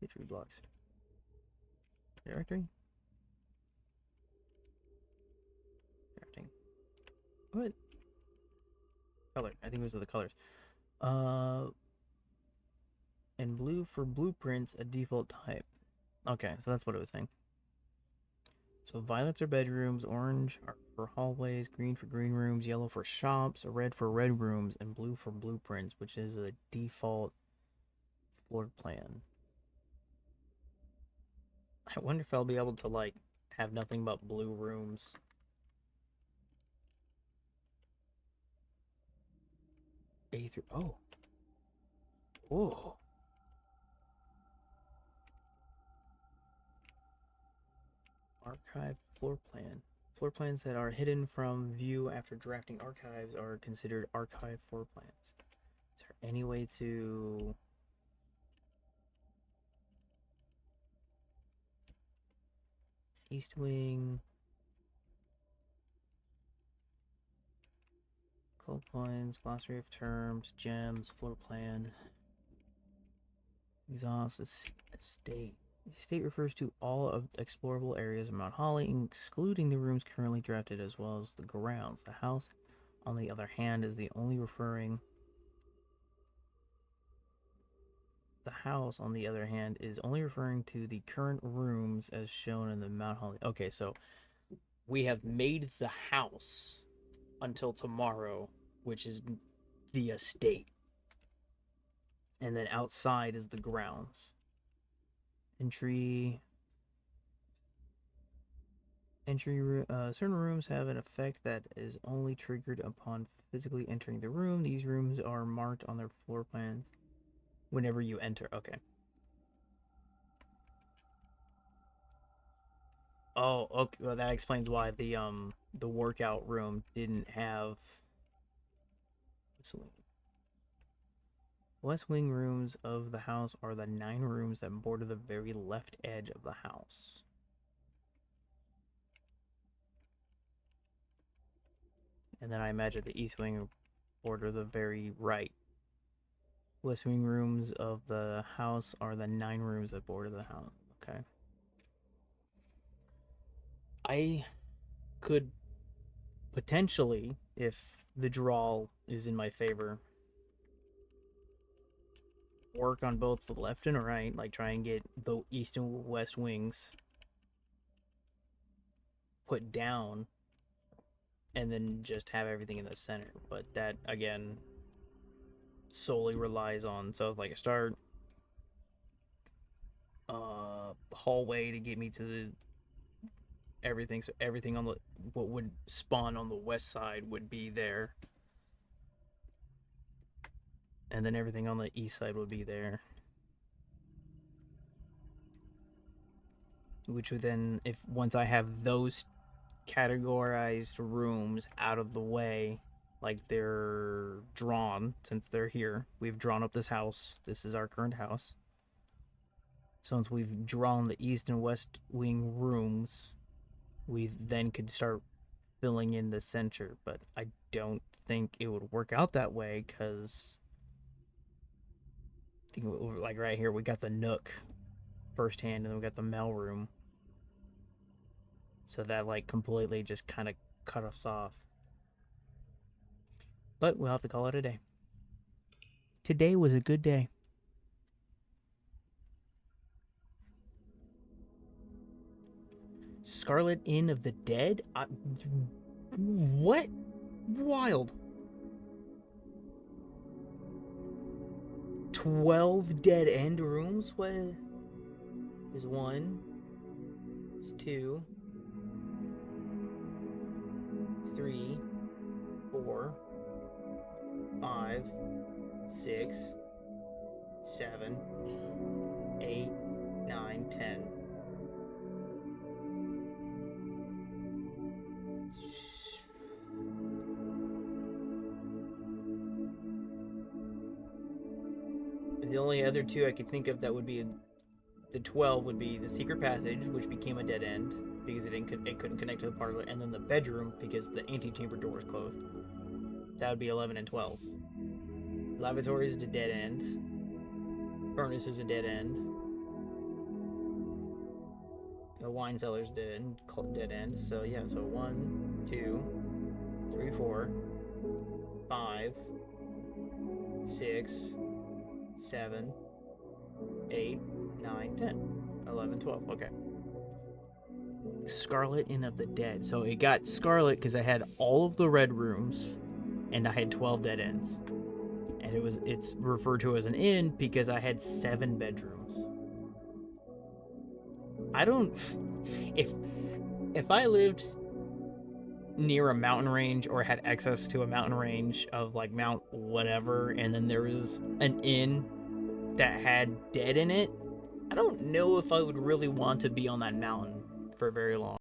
History blocks. Directory. Drafting. What? Color. I think those are the colors. And blue for blueprints, a default type. Okay, so that's what it was saying. So violets are bedrooms, orange are for hallways, green for green rooms, yellow for shops, red for red rooms, and blue for blueprints, which is a default floor plan. I wonder if I'll be able to, like, have nothing but blue rooms. A through... Oh. Whoa. Archive floor plan. Floor plans that are hidden from view after drafting archives are considered archive floor plans. Is there any way to... East wing... Cold coins, glossary of terms, gems, floor plan... Exhaust, estate. Estate refers to all of explorable areas of Mount Holly, excluding the rooms currently drafted as well as the grounds. The house, on the other hand, is the only referring... The house, on the other hand, is only referring to the current rooms as shown in the Mount Holly. Okay, so we have made the house until tomorrow, which is the estate. And then outside is the grounds. Entry Certain rooms have an effect that is only triggered upon physically entering the room. These rooms are marked on their floor plans whenever you enter. Okay. Oh, okay. Well, that explains why the workout room didn't have swing. West wing rooms of the house are the 9 rooms that border the very left edge of the house. And then I imagine the east wing border the very right. West wing rooms of the house are the 9 rooms that border the house. Okay. I could potentially, if the draw is in my favor, work on both the left and right, like try and get the east and west wings put down and then just have everything in the center. But that, again, solely relies on, so like a start hallway to get me to the everything, so everything on the what would spawn on the west side would be there, and then everything on the east side would be there, which would then, if once I have those categorized rooms out of the way, like they're drawn, since they're here, we've drawn up this house, this is our current house. So once we've drawn the east and west wing rooms, we then could start filling in the center. But I don't think it would work out that way, because I think, like right here, we got the nook firsthand, and then we got the mail room. So that like completely just kind of cut us off. But we'll have to call it a day. Today was a good day. Scarlet Inn of the Dead? What? Wild. 12 dead end rooms? What? Is 1. Is 2. 3. 4. 5. 6. 7. 8. 9. 10. The only other 2 I could think of that would be the 12 would be the secret passage, which became a dead end because it couldn't connect to the parlor, and then the bedroom because the antechamber door was closed. That would be 11 and 12. Lavatory is a dead end. Furnace is a dead end. The wine cellar's dead end. So yeah, so 1, 2, 3, 4, 5, 6, 7, 8, 9, 10, 11, 12. Okay. Scarlet Inn of the Dead. So it got Scarlet because I had all of the red rooms and I had 12 dead ends. And it's referred to as an inn because I had 7 bedrooms. I don't if I lived near a mountain range or had access to a mountain range of like Mount whatever, and then there was an inn that had dead in it, I don't know if I would really want to be on that mountain for very long.